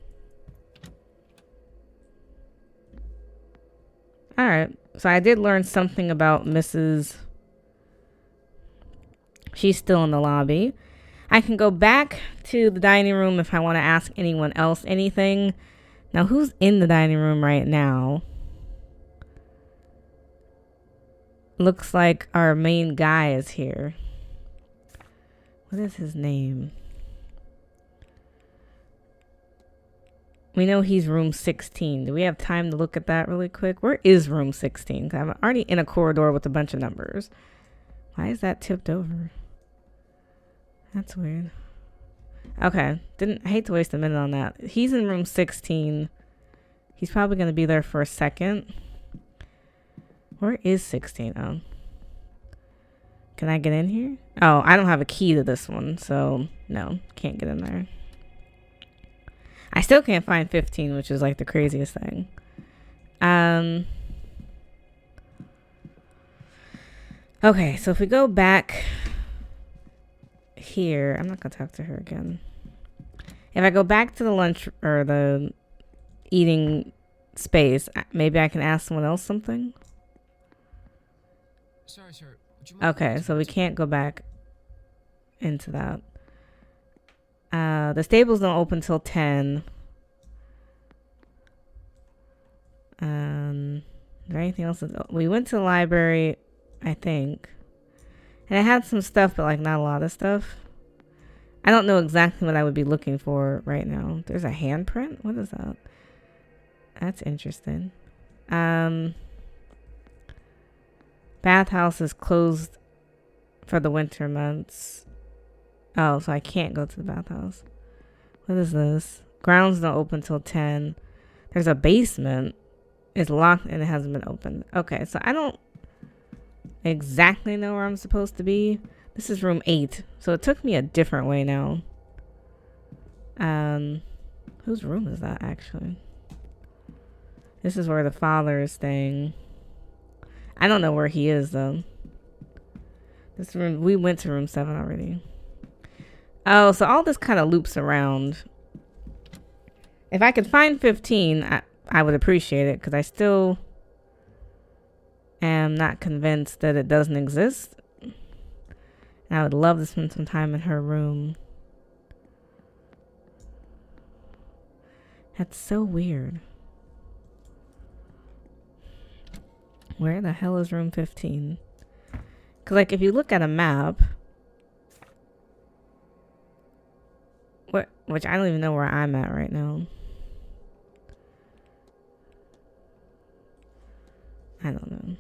Alright, so I did learn something about Mrs. She's still in the lobby. I can go back to the dining room if I want to ask anyone else anything. Now, who's in the dining room right now? Looks like our main guy is here. What is his name? We know he's room 16. Do we have time to look at that really quick? Where is room 16? 'Cause I'm already in a corridor with a bunch of numbers. Why is that tipped over? That's weird. Okay. I hate to waste a minute on that. He's in room 16. He's probably going to be there for a second. Where is 16? Oh. Can I get in here? Oh, I don't have a key to this one, so no, can't get in there. I still can't find 15, which is like the craziest thing. Okay, so if we go back here, I'm not gonna talk to her again. If I go back to the lunch or the eating space, maybe I can ask someone else something. Sorry, sir. Would you mind Okay, so we can't go back into that. The stables don't open till 10. Is there anything else? We went to the library, I think. And I had some stuff, but like not a lot of stuff. I don't know exactly what I would be looking for right now. There's a handprint? What is that? That's interesting. Bathhouse is closed for the winter months. Oh, so I can't go to the bathhouse. What is this? Grounds don't open till 10. There's a basement. It's locked and it hasn't been opened. Okay, so I don't exactly know where I'm supposed to be. This is room 8. So it took me a different way now. Whose room is that actually? This is where the father is staying. I don't know where he is though. This room, we went to room 7 already. Oh, so all this kind of loops around. If I could find 15, I would appreciate it, because I still am not convinced that it doesn't exist. And I would love to spend some time in her room. That's so weird. Where the hell is room 15? Because, like, if you look at a map... Which I don't even know where I'm at right now. I don't know.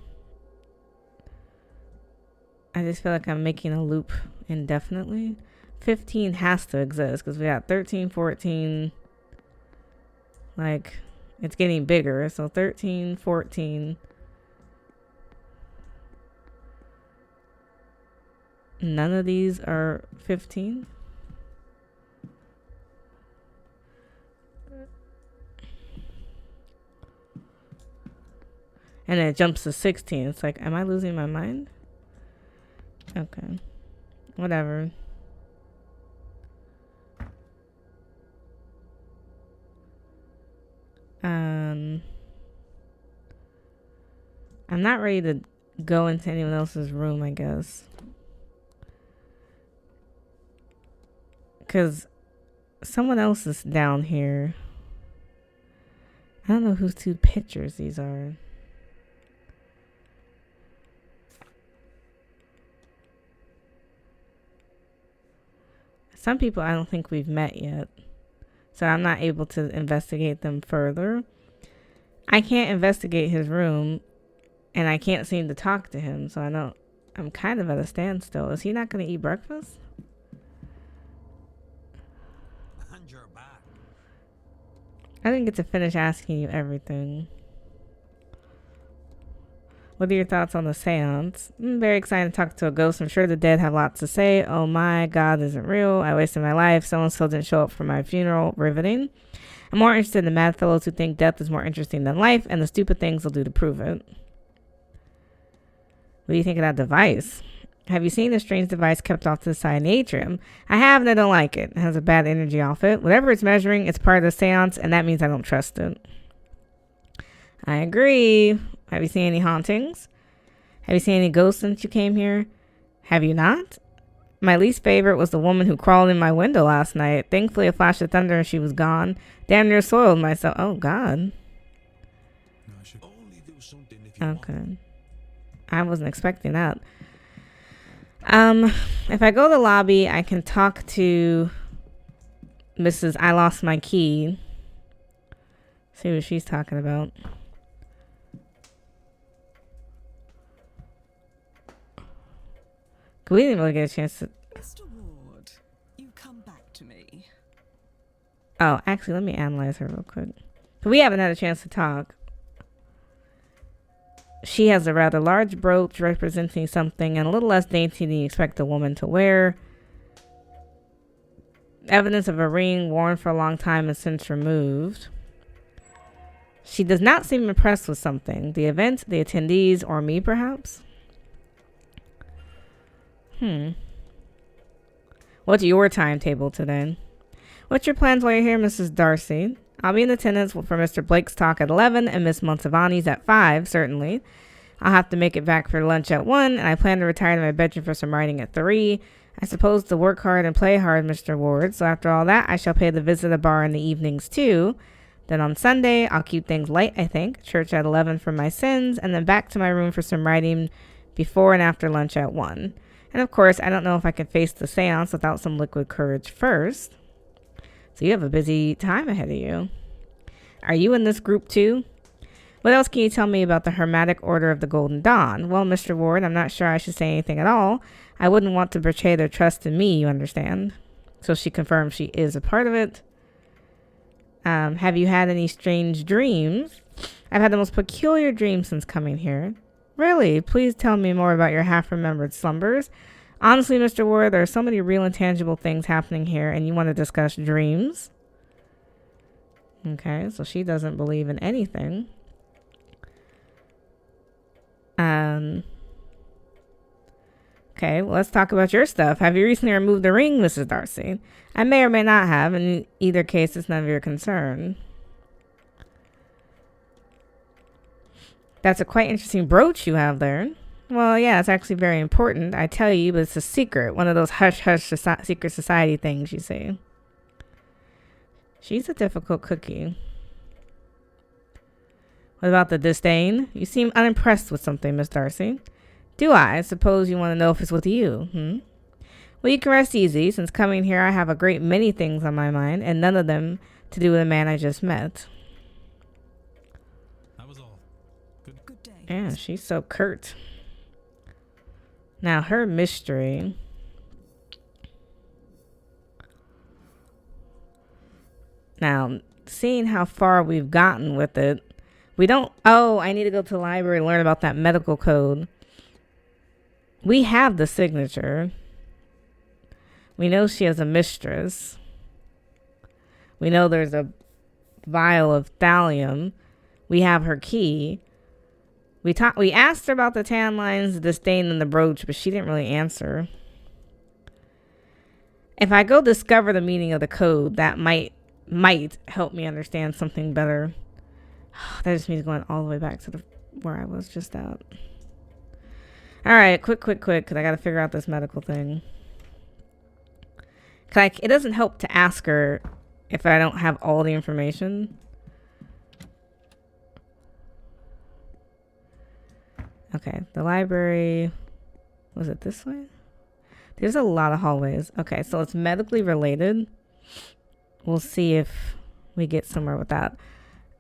I just feel like I'm making a loop indefinitely. 15 has to exist because we got 13, 14. Like, it's getting bigger. So 13, 14. None of these are 15. And then it jumps to 16. It's like, am I losing my mind? Okay. Whatever. I'm not ready to go into anyone else's room, I guess. Because someone else is down here. I don't know whose 2 pictures these are. Some people I don't think we've met yet. So I'm not able to investigate them further. I can't investigate his room, and I can't seem to talk to him, so I'm kind of at a standstill. Is he not going to eat breakfast? And you're back. I didn't get to finish asking you everything. What are your thoughts on the seance? I'm very excited to talk to a ghost. I'm sure the dead have lots to say. Oh my God isn't real. I wasted my life. Someone still didn't show up for my funeral. Riveting. I'm more interested in the mad fellows who think death is more interesting than life and the stupid things they'll do to prove it. What do you think of that device? Have you seen the strange device kept off to the side in the atrium? I have, and I don't like it. It has a bad energy off it. Whatever it's measuring, it's part of the seance, and that means I don't trust it. I agree. Have you seen any hauntings? Have you seen any ghosts since you came here? Have you not? My least favorite was the woman who crawled in my window last night. Thankfully, a flash of thunder and she was gone. Damn near soiled myself. Oh, God. No, I should. Only do something if you want. Okay. I wasn't expecting that. If I go to the lobby, I can talk to Mrs. I lost my key. See what she's talking about. We didn't really get a chance to... Mr. Ward, you come back to me. Oh, actually, let me analyze her real quick. But we haven't had a chance to talk. She has a rather large brooch representing something and a little less dainty than you expect a woman to wear. Evidence of a ring worn for a long time and since removed. She does not seem impressed with something. The event, the attendees, or me, perhaps? What's your timetable today? What's your plans while you're here, Mrs. Darcy? I'll be in attendance for Mr. Blake's talk at 11 and Miss Montavani's at 5, certainly. I'll have to make it back for lunch at 1, and I plan to retire to my bedroom for some writing at 3. I suppose to work hard and play hard, Mr. Ward, so after all that, I shall pay the visit to the bar in the evenings, too. Then on Sunday, I'll keep things light, I think. Church at 11 for my sins, and then back to my room for some writing before and after lunch at 1. And of course, I don't know if I can face the seance without some liquid courage first. So you have a busy time ahead of you. Are you in this group too? What else can you tell me about the Hermetic Order of the Golden Dawn? Well, Mr. Ward, I'm not sure I should say anything at all. I wouldn't want to betray their trust in me, you understand. So she confirms she is a part of it. Have you had any strange dreams? I've had the most peculiar dreams since coming here. Really? Please tell me more about your half-remembered slumbers. Honestly, Mr. Ward, there are so many real and tangible things happening here, and you want to discuss dreams? Okay, so she doesn't believe in anything. Okay, well, let's talk about your stuff. Have you recently removed the ring, Mrs. Darcy? I may or may not have. In either case, it's none of your concern. That's a quite interesting brooch you have there. Well, yeah, it's actually very important. I tell you, but it's a secret. One of those hush-hush secret society things, you see. She's a difficult cookie. What about the disdain? You seem unimpressed with something, Miss Darcy. Do I? Suppose you want to know if it's with you, Well, you can rest easy. Since coming here, I have a great many things on my mind, and none of them to do with the man I just met. That was all. Good day. Yeah, she's so curt. Now, her mystery. Now, seeing how far we've gotten with it, we don't... Oh, I need to go to the library and learn about that medical code. We have the signature. We know she has a mistress. We know there's a vial of thallium. We have her key. We asked her about the tan lines, the disdain, and the brooch, but she didn't really answer. If I go discover the meaning of the code, that might help me understand something better. That just means going all the way back to where I was just at. All right, quick, because I got to figure out this medical thing. It doesn't help to ask her if I don't have all the information. Okay, the library. Was it this way? There's a lot of hallways. Okay, so it's medically related. We'll see if we get somewhere with that.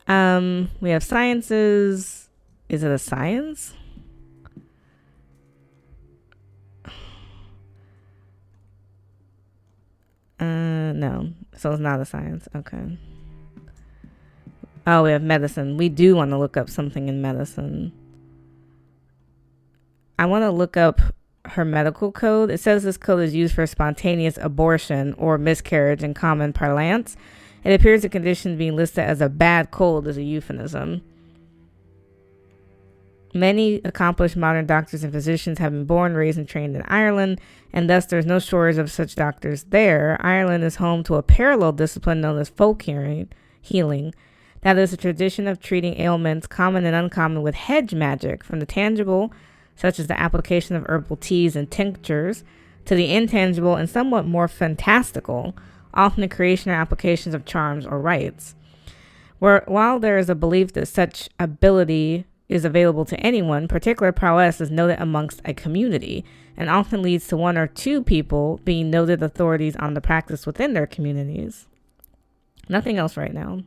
We have sciences. Is it a science? No. So it's not a science. Okay. Oh, we have medicine. We do want to look up something in medicine. I want to look up her medical code. It says this code is used for spontaneous abortion or miscarriage in common parlance. It appears the condition being listed as a bad cold is a euphemism. Many accomplished modern doctors and physicians have been born, raised, and trained in Ireland, and thus there's no shortage of such doctors there. Ireland is home to a parallel discipline known as folk healing. That is a tradition of treating ailments, common and uncommon, with hedge magic, from the tangible, such as the application of herbal teas and tinctures, to the intangible and somewhat more fantastical, often the creation or applications of charms or rites. While there is a belief that such ability is available to anyone, particular prowess is noted amongst a community and often leads to one or two people being noted authorities on the practice within their communities. Nothing else right now.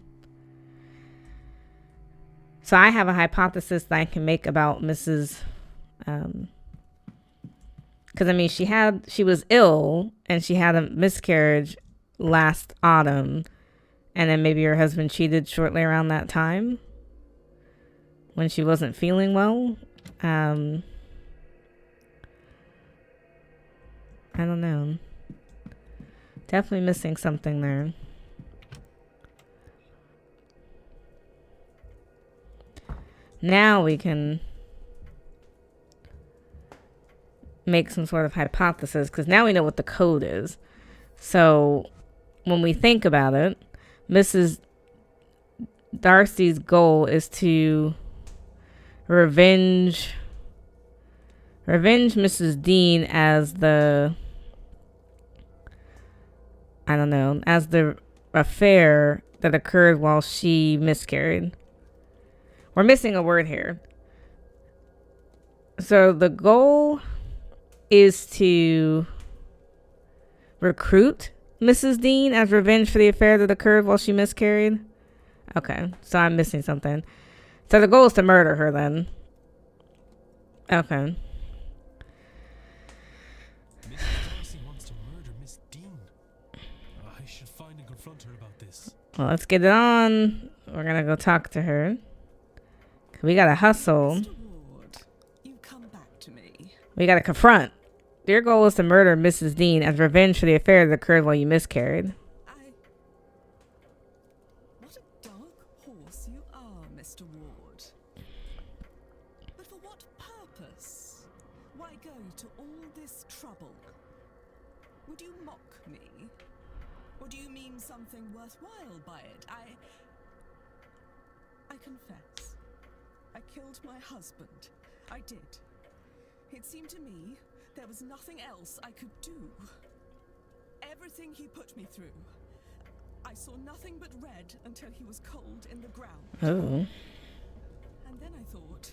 So I have a hypothesis that I can make about Mrs. Because I mean, she was ill and she had a miscarriage last autumn, and then maybe her husband cheated shortly around that time when she wasn't feeling well. I don't know. Definitely missing something there. Now we can make some sort of hypothesis, because now we know what the code is. So when we think about it, Mrs. Darcy's goal is to revenge Mrs. Dean as the affair that occurred while she miscarried. We're missing a word here. So the goal is to recruit Mrs. Dean as revenge for the affair that occurred while she miscarried. Okay, so I'm missing something. So the goal is to murder her then. Okay. Mrs. Darcy wants to murder Miss Dean. I should find and confront her about this. Well, let's get it on. We're gonna go talk to her. We gotta hustle. Mr. Ward, you come back to me. We gotta confront. Your goal is to murder Mrs. Dean as revenge for the affair that occurred while you miscarried. What a dark horse you are, Mr. Ward. But for what purpose? Why go to all this trouble? Would you mock me? Or do you mean something worthwhile by it? I confess. I killed my husband. I did. It seemed to me there was nothing else I could do. Everything he put me through. I saw nothing but red until he was cold in the ground. Oh. And then I thought,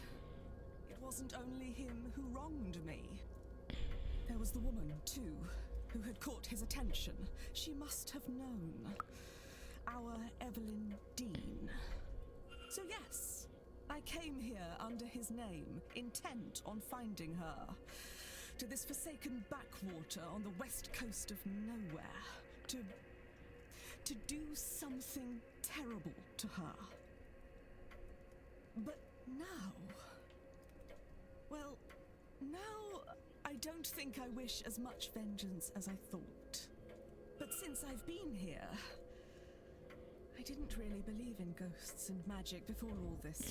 it wasn't only him who wronged me. There was the woman, too, who had caught his attention. She must have known. Our Evelyn Dean. So yes, I came here under his name, intent on finding her. To this forsaken backwater on the west coast of nowhere. To do something terrible to her. But now... Well, now I don't think I wish as much vengeance as I thought. But since I've been here... I didn't really believe in ghosts and magic before all this.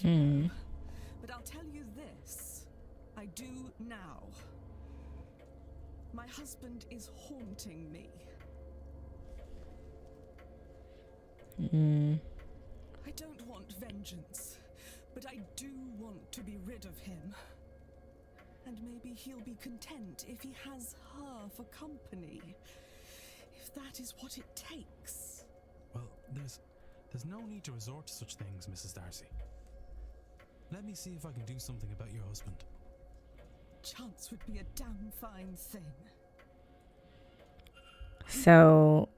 But I'll tell you this. I do now. My husband is haunting me. I don't want vengeance, but I do want to be rid of him. And maybe he'll be content if he has her for company. If that is what it takes. Well, there's no need to resort to such things, Mrs. Darcy. Let me see if I can do something about your husband. Chance would be a damn fine thing. So,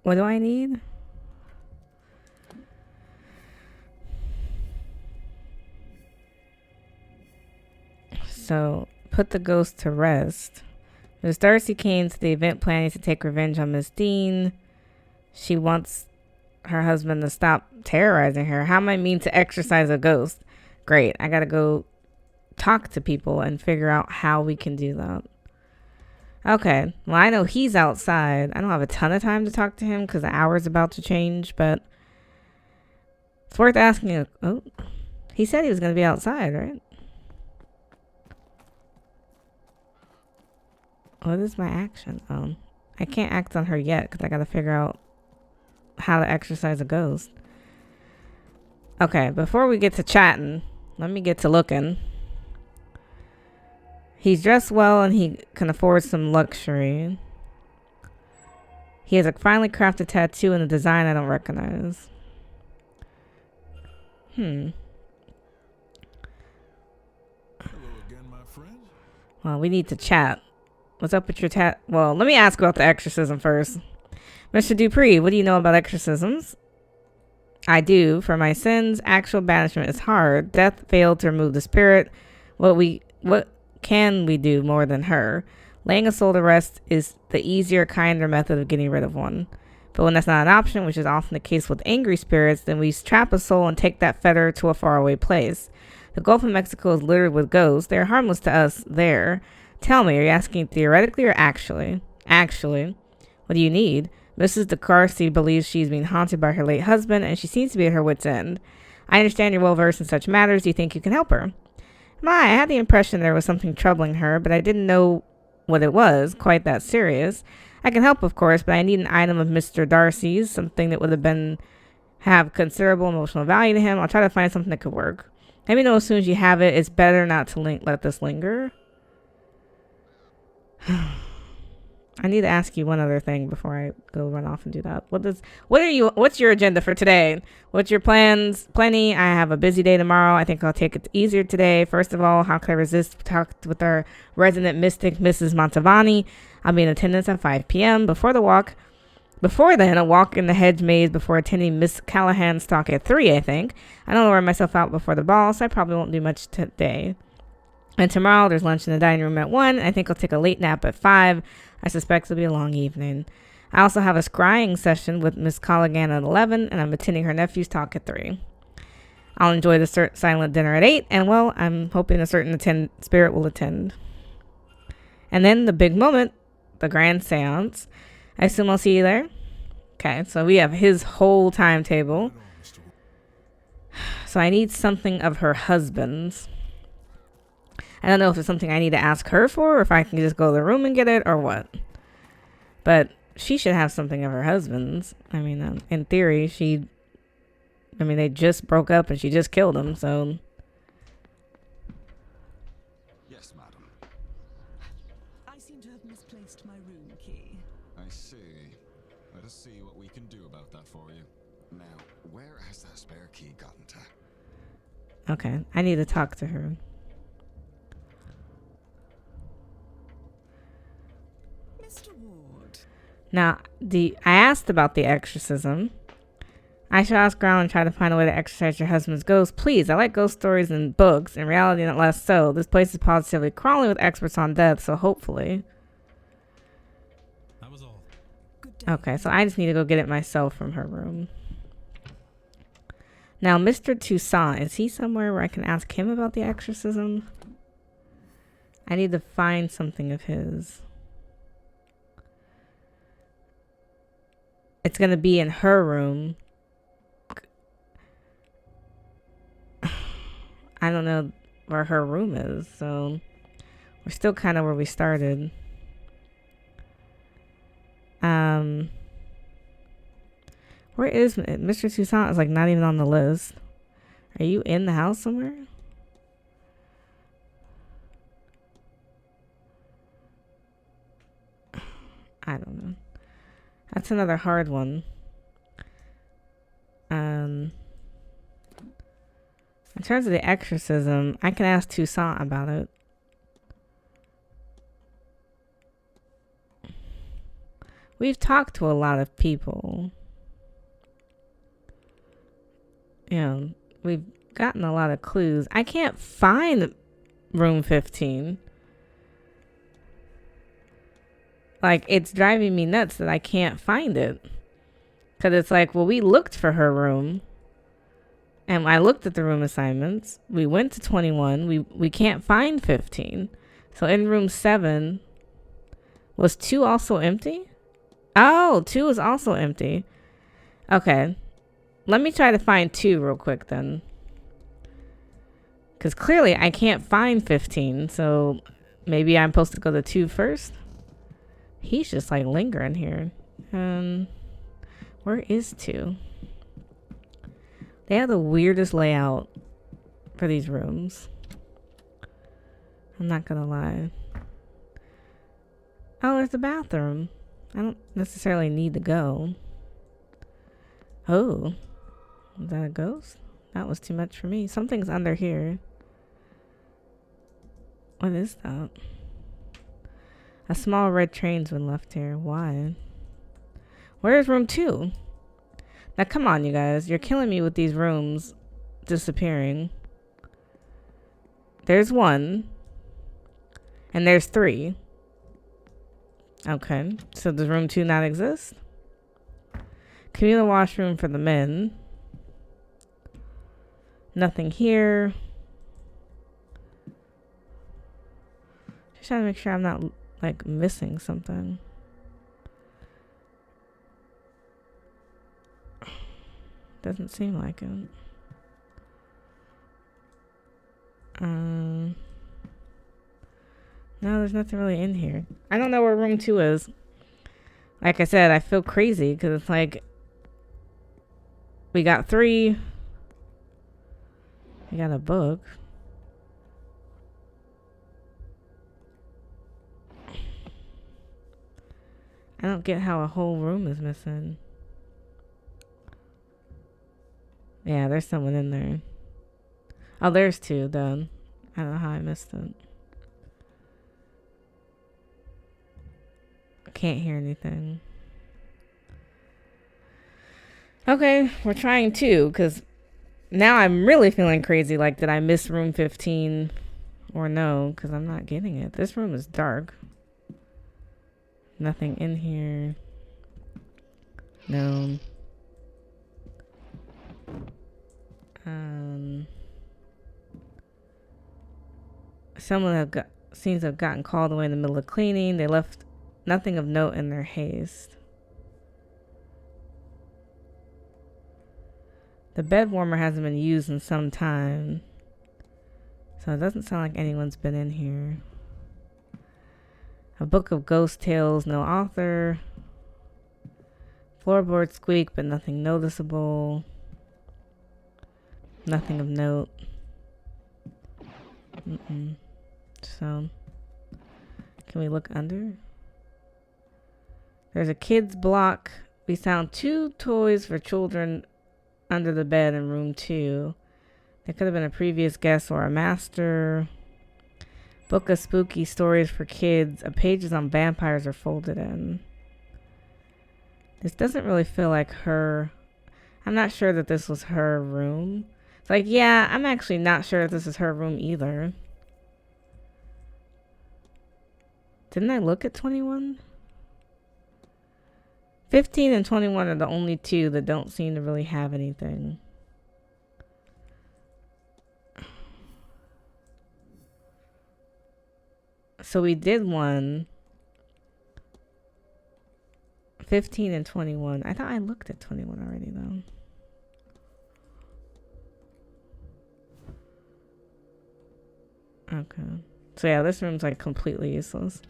what do I need? So, put the ghost to rest. Miss Darcy came to the event planning to take revenge on Miss Dean. She wants her husband to stop terrorizing her. How am I mean to exorcise a ghost? Great. I gotta go talk to people and figure out how we can do that. Okay. Well, I know he's outside. I don't have a ton of time to talk to him because the hour's about to change, but it's worth asking. Oh, he said he was going to be outside, right? What is my action? I can't act on her yet because I got to figure out how to exercise a ghost. Okay, before we get to chatting, let me get to looking. He's dressed well and he can afford some luxury. He has a finely crafted tattoo and a design I don't recognize. Hello again, my friend. Well, we need to chat. What's up with your Well, let me ask about the exorcism first. Mr. Dupree, what do you know about exorcisms? I do. For my sins, actual banishment is hard. Death failed to remove the spirit. What can we do more than her? Laying a soul to rest is the easier, kinder method of getting rid of one. But when that's not an option, which is often the case with angry spirits, then we trap a soul and take that fetter to a faraway place. The Gulf of Mexico is littered with ghosts. They are harmless to us there. Tell me, are you asking theoretically or actually? Actually. What do you need? Mrs. DeCarcy believes she's being haunted by her late husband, and she seems to be at her wit's end. I understand you're well versed in such matters. Do you think you can help her? I had the impression there was something troubling her, but I didn't know what it was, quite that serious. I can help, of course, but I need an item of Mr. Darcy's, something that would have considerable emotional value to him. I'll try to find something that could work. Let me know as soon as you have it. It's better not to let this linger. I need to ask you one other thing before I go run off and do that. What's your agenda for today? What's your plans? Plenty. I have a busy day tomorrow. I think I'll take it easier today. First of all, how can I resist? Talked with our resident mystic, Mrs. Montavani. I'll be in attendance at 5 p.m. Before then, a walk in the hedge maze before attending Miss Callahan's talk at 3, I think. I don't wear myself out before the ball, so I probably won't do much today. And tomorrow, there's lunch in the dining room at 1. I think I'll take a late nap at 5. I suspect it'll be a long evening. I also have a scrying session with Miss Colligan at 11, and I'm attending her nephew's talk at 3. I'll enjoy the silent dinner at 8, and, well, I'm hoping a certain spirit will attend. And then the big moment, the grand seance. I assume I'll see you there. Okay, so we have his whole timetable. So I need something of her husband's. I don't know if it's something I need to ask her for, or if I can just go to the room and get it, or what. But she should have something of her husband's. I mean, in theory, they just broke up and she just killed him, so. Yes, madam. I seem to have misplaced my room key. I see. Let us see what we can do about that for you. Now, where has that spare key gotten to? Okay, I need to talk to her. Mr. Ward. Now, I asked about the exorcism. I should ask around and try to find a way to exorcise your husband's ghost. Please, I like ghost stories and books. In reality, not less so. This place is positively crawling with experts on death, so hopefully. That was all. Good day. Okay, so I just need to go get it myself from her room. Now, Mr. Toussaint, is he somewhere where I can ask him about the exorcism? I need to find something of his. It's going to be in her room. I don't know where her room is, so we're still kind of where we started. Where is Mr. Toussaint? Is like not even on the list. Are you in the house somewhere? I don't know. That's another hard one. In terms of the exorcism, I can ask Toussaint about it. We've talked to a lot of people. We've gotten a lot of clues. I can't find room 15. Like, it's driving me nuts that I can't find it. Because it's like, well, we looked for her room. And I looked at the room assignments. We went to 21. We can't find 15. So in room 7, was 2 also empty? Oh, 2 is also empty. Okay. Let me try to find 2 real quick then. Because clearly I can't find 15. So maybe I'm supposed to go to 2 first. He's just like lingering here. Where is 2? They have the weirdest layout for these rooms. I'm not gonna lie. Oh, there's the bathroom. I don't necessarily need to go. Oh. Is that a ghost? That was too much for me. Something's under here. What is that? A small red train's been left here. Why? Where's room 2? Now, come on, you guys. You're killing me with these rooms disappearing. There's 1. And there's 3. Okay. So does room 2 not exist? Communal washroom for the men. Nothing here. Just trying to make sure I'm not, like, missing something. Doesn't seem like it. No, there's nothing really in here. I don't know where room 2 is. Like I said, I feel crazy because it's like we got 3. We got a book. I don't get how a whole room is missing. Yeah, there's someone in there. Oh, there's 2 done. I don't know how I missed it. Can't hear anything. Okay, we're trying 2 because now I'm really feeling crazy. Like, did I miss room 15 or no? Because I'm not getting it. This room is dark. Nothing in here. No. Someone seems to have gotten called away in the middle of cleaning. They left nothing of note in their haste. The bed warmer hasn't been used in some time. So it doesn't sound like anyone's been in here. A book of ghost tales, no author. Floorboard squeak, but nothing noticeable. Nothing of note. So, can we look under? There's a kid's block. We found 2 toys for children under the bed in room 2. There could have been a previous guest or a master. Book of spooky stories for kids. Pages on vampires are folded in. This doesn't really feel like her. I'm not sure that this was her room. It's like, yeah, I'm actually not sure if this is her room either. Didn't I look at 21? 15 and 21 are the only 2 that don't seem to really have anything. So we did one. 15 and 21. I thought I looked at 21 already, though. Okay. So yeah, this room's like completely useless.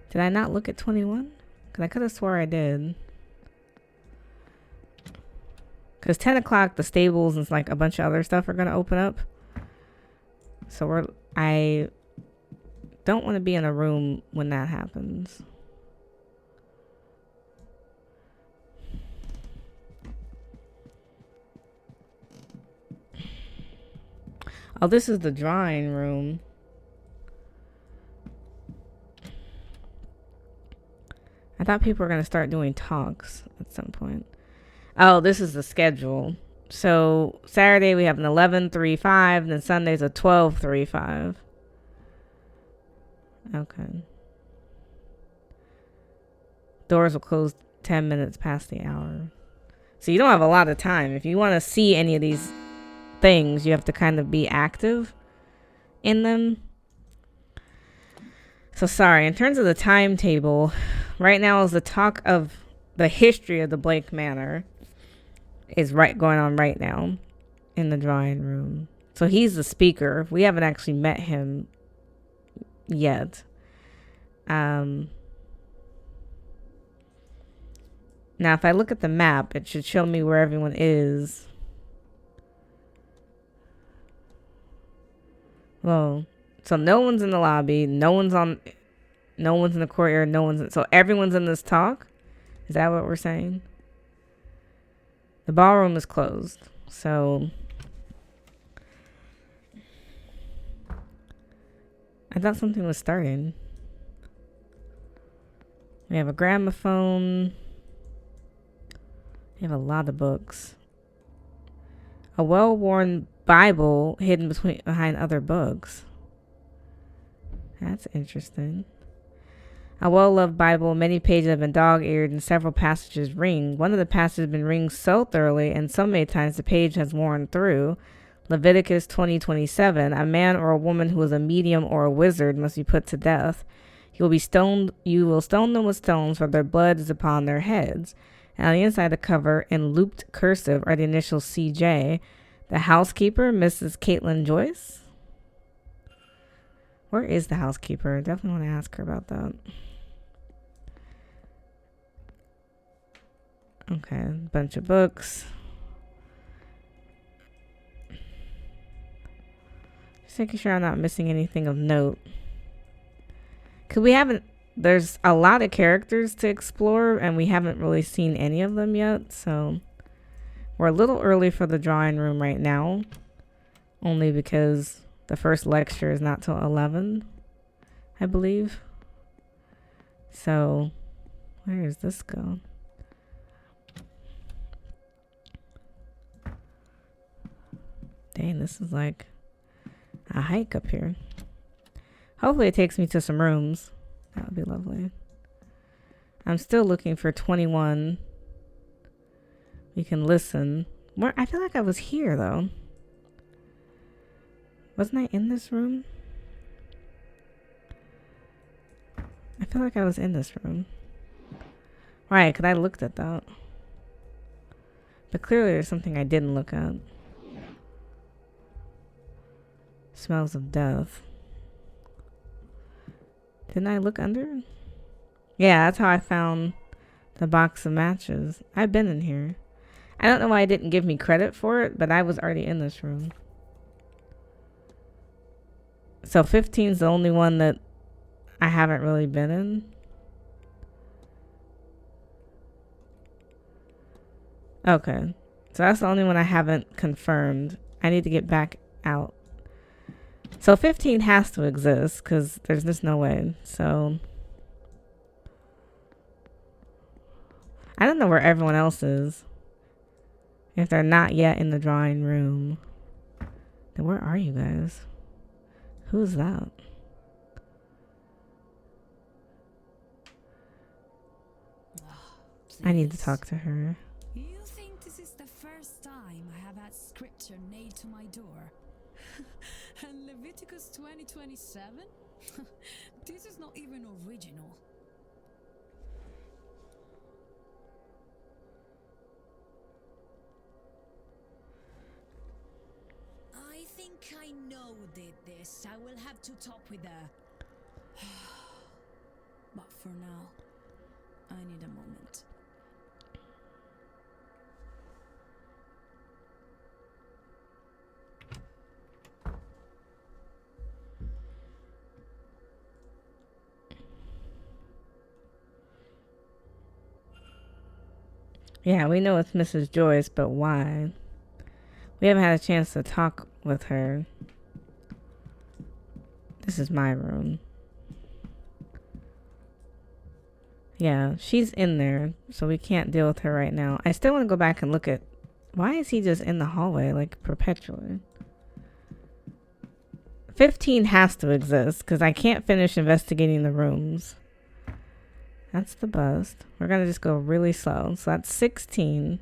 Did I not look at 21? Because I could have swore I did. Because 10 o'clock, the stables and like a bunch of other stuff are going to open up. So I don't want to be in a room when that happens. Oh, this is the drawing room. I thought people were going to start doing talks at some point. Oh, this is the schedule. So Saturday we have an 11:35, and then Sunday's a 12:35. Okay. Doors will close 10 minutes past the hour. So you don't have a lot of time. If you want to see any of these things, you have to kind of be active in them. So sorry, in terms of the timetable, right now is the talk of the history of the Blake Manor is going on right now in the drawing room. So he's the speaker. We haven't actually met him yet. Now if I look at the map, it should show me where everyone is. Well, so no one's in the lobby, no one's in the courtyard, so everyone's in this talk? Is that what we're saying? The ballroom is closed. So I thought something was starting. We have a gramophone. We have a lot of books. A well-worn Bible hidden behind other books. That's interesting. A well-loved Bible, many pages have been dog-eared and several passages ringed. One of the passages has been ringed so thoroughly and so many times the page has worn through. Leviticus 20:27. A man or a woman who is a medium or a wizard must be put to death. You will stone them with stones, for their blood is upon their heads. And on the inside of the cover, in looped cursive, are the initials CJ. The housekeeper, Mrs. Caitlin Joyce. Where is the housekeeper? I definitely want to ask her about that. Okay, a bunch of books. Just making sure I'm not missing anything of note. There's a lot of characters to explore, and we haven't really seen any of them yet, so we're a little early for the drawing room right now, only because the first lecture is not till 11, I believe. So, where does this go? Dang, this is like a hike up here. Hopefully it takes me to some rooms. That would be lovely. I'm still looking for 21. We can listen. I feel like I was here, though. Wasn't I in this room? I feel like I was in this room. Right, because I looked at that. But clearly there's something I didn't look at. Smells of death. Didn't I look under? Yeah, that's how I found the box of matches. I've been in here. I don't know why it didn't give me credit for it, but I was already in this room. So 15 is the only one that I haven't really been in. Okay. So that's the only one I haven't confirmed. I need to get back out. So 15 has to exist because there's just no way. So I don't know where everyone else is. If they're not yet in the drawing room, then where are you guys? Who's that? I need to talk to her. You think this is the first time I have had scripture nailed to my door? And Leviticus 20:27? This is not even original. I think I know who did this. I will have to talk with her. But for now, I need a moment. Yeah, we know it's Mrs. Joyce, but why? We haven't had a chance to talk with her. This is my room. Yeah, she's in there, so we can't deal with her right now. I still want to go back and look at... Why is he just in the hallway, like, perpetually? 15 has to exist, because I can't finish investigating the rooms. That's the bust. We're going to just go really slow. So that's 16.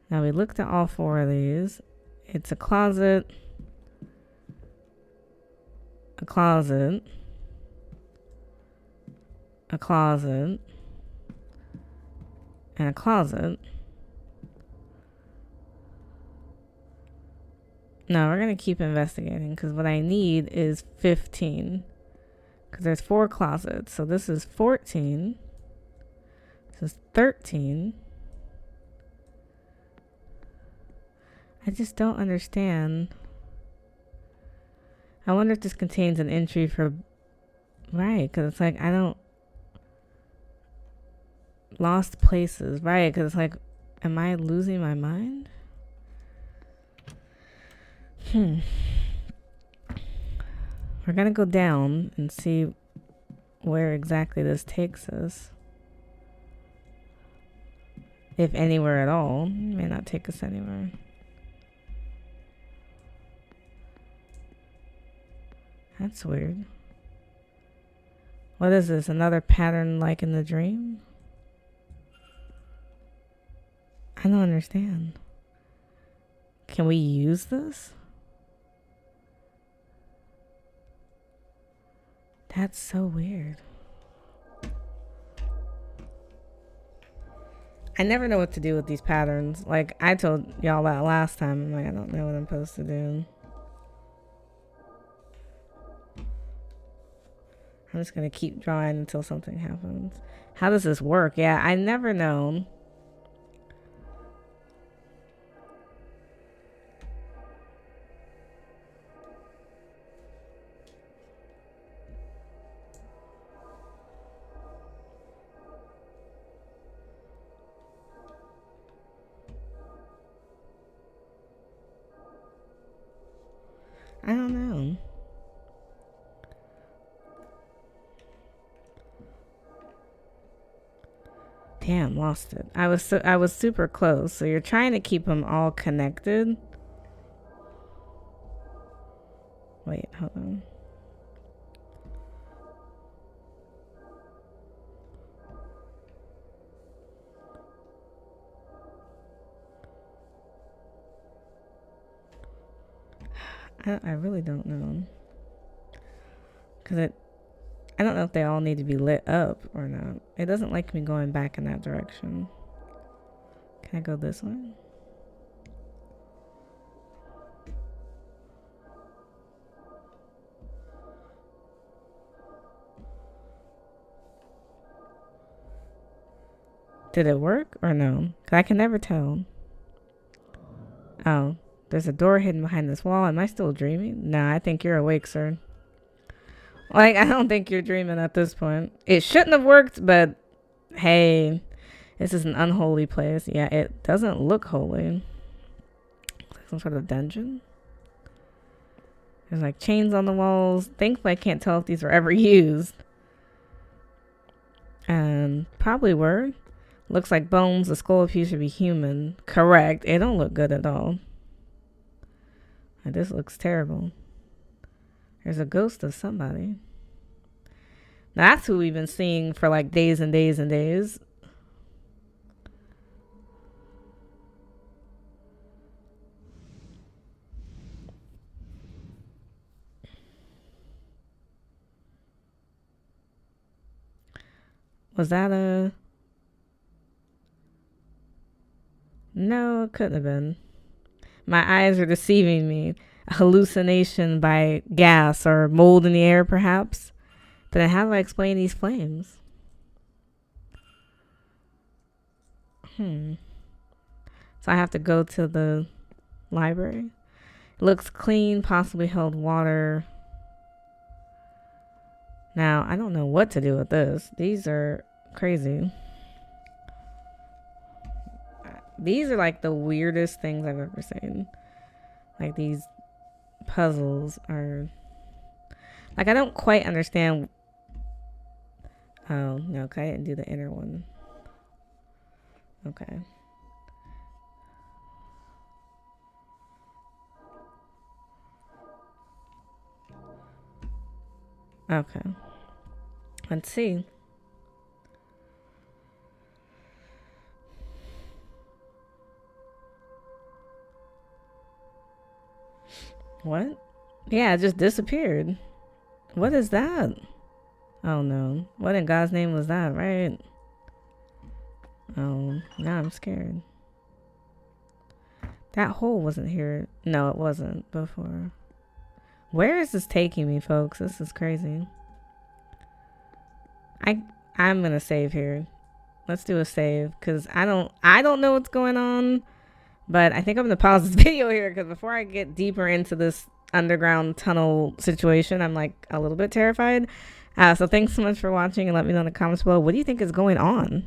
Now we looked at all 4 of these. It's a closet, a closet, a closet, and a closet. No, we're going to keep investigating because what I need is 15. Because there's 4 closets. So this is 14. This is 13. I just don't understand. I wonder if this contains an entry for... Right, because it's like, I don't... Lost places. Right, because it's like, am I losing my mind? We're gonna go down and see where exactly this takes us. If anywhere at all. It may not take us anywhere. That's weird. What is this? Another pattern like in the dream? I don't understand. Can we use this? That's so weird. I never know what to do with these patterns. Like, I told y'all that last time. I'm like, I don't know what I'm supposed to do. I'm just going to keep drawing until something happens. How does this work? Yeah, I never know. I don't know. Damn, lost it. I was super close. So you're trying to keep them all connected. Wait, hold on. I really don't know. Because I don't know if they all need to be lit up or not. It doesn't like me going back in that direction. Can I go this way? Did it work or no? 'Cause I can never tell. Oh, there's a door hidden behind this wall. Am I still dreaming? Nah, I think you're awake, sir. Like, I don't think you're dreaming at this point. It shouldn't have worked, but hey, this is an unholy place. Yeah, it doesn't look holy. Like some sort of dungeon. There's like chains on the walls. Thankfully, I can't tell if these were ever used. And probably were. Looks like bones. The skull appears to be human. Correct. It don't look good at all. This looks terrible. There's a ghost of somebody. Now, that's who we've been seeing for like days and days and days. Was that a... No, it couldn't have been. My eyes are deceiving me. A hallucination by gas or mold in the air, perhaps. But then how do I explain these flames? So I have to go to the library. It looks clean, possibly held water. Now, I don't know what to do with this. These are crazy. These are like the weirdest things I've ever seen. Like these puzzles are Like, I don't quite understand. Oh, no, okay, I didn't do the inner one. Okay. Okay. Let's see. What? Yeah, it just disappeared. What is that? Oh no. What in God's name was that, right? Oh, now I'm scared. That hole wasn't here. No, it wasn't before. Where is this taking me, folks? This is crazy. I'm gonna save here. Let's do a save because I don't know what's going on. But I think I'm going to pause this video here because before I get deeper into this underground tunnel situation, I'm like a little bit terrified. So thanks so much for watching and let me know in the comments below. What do you think is going on?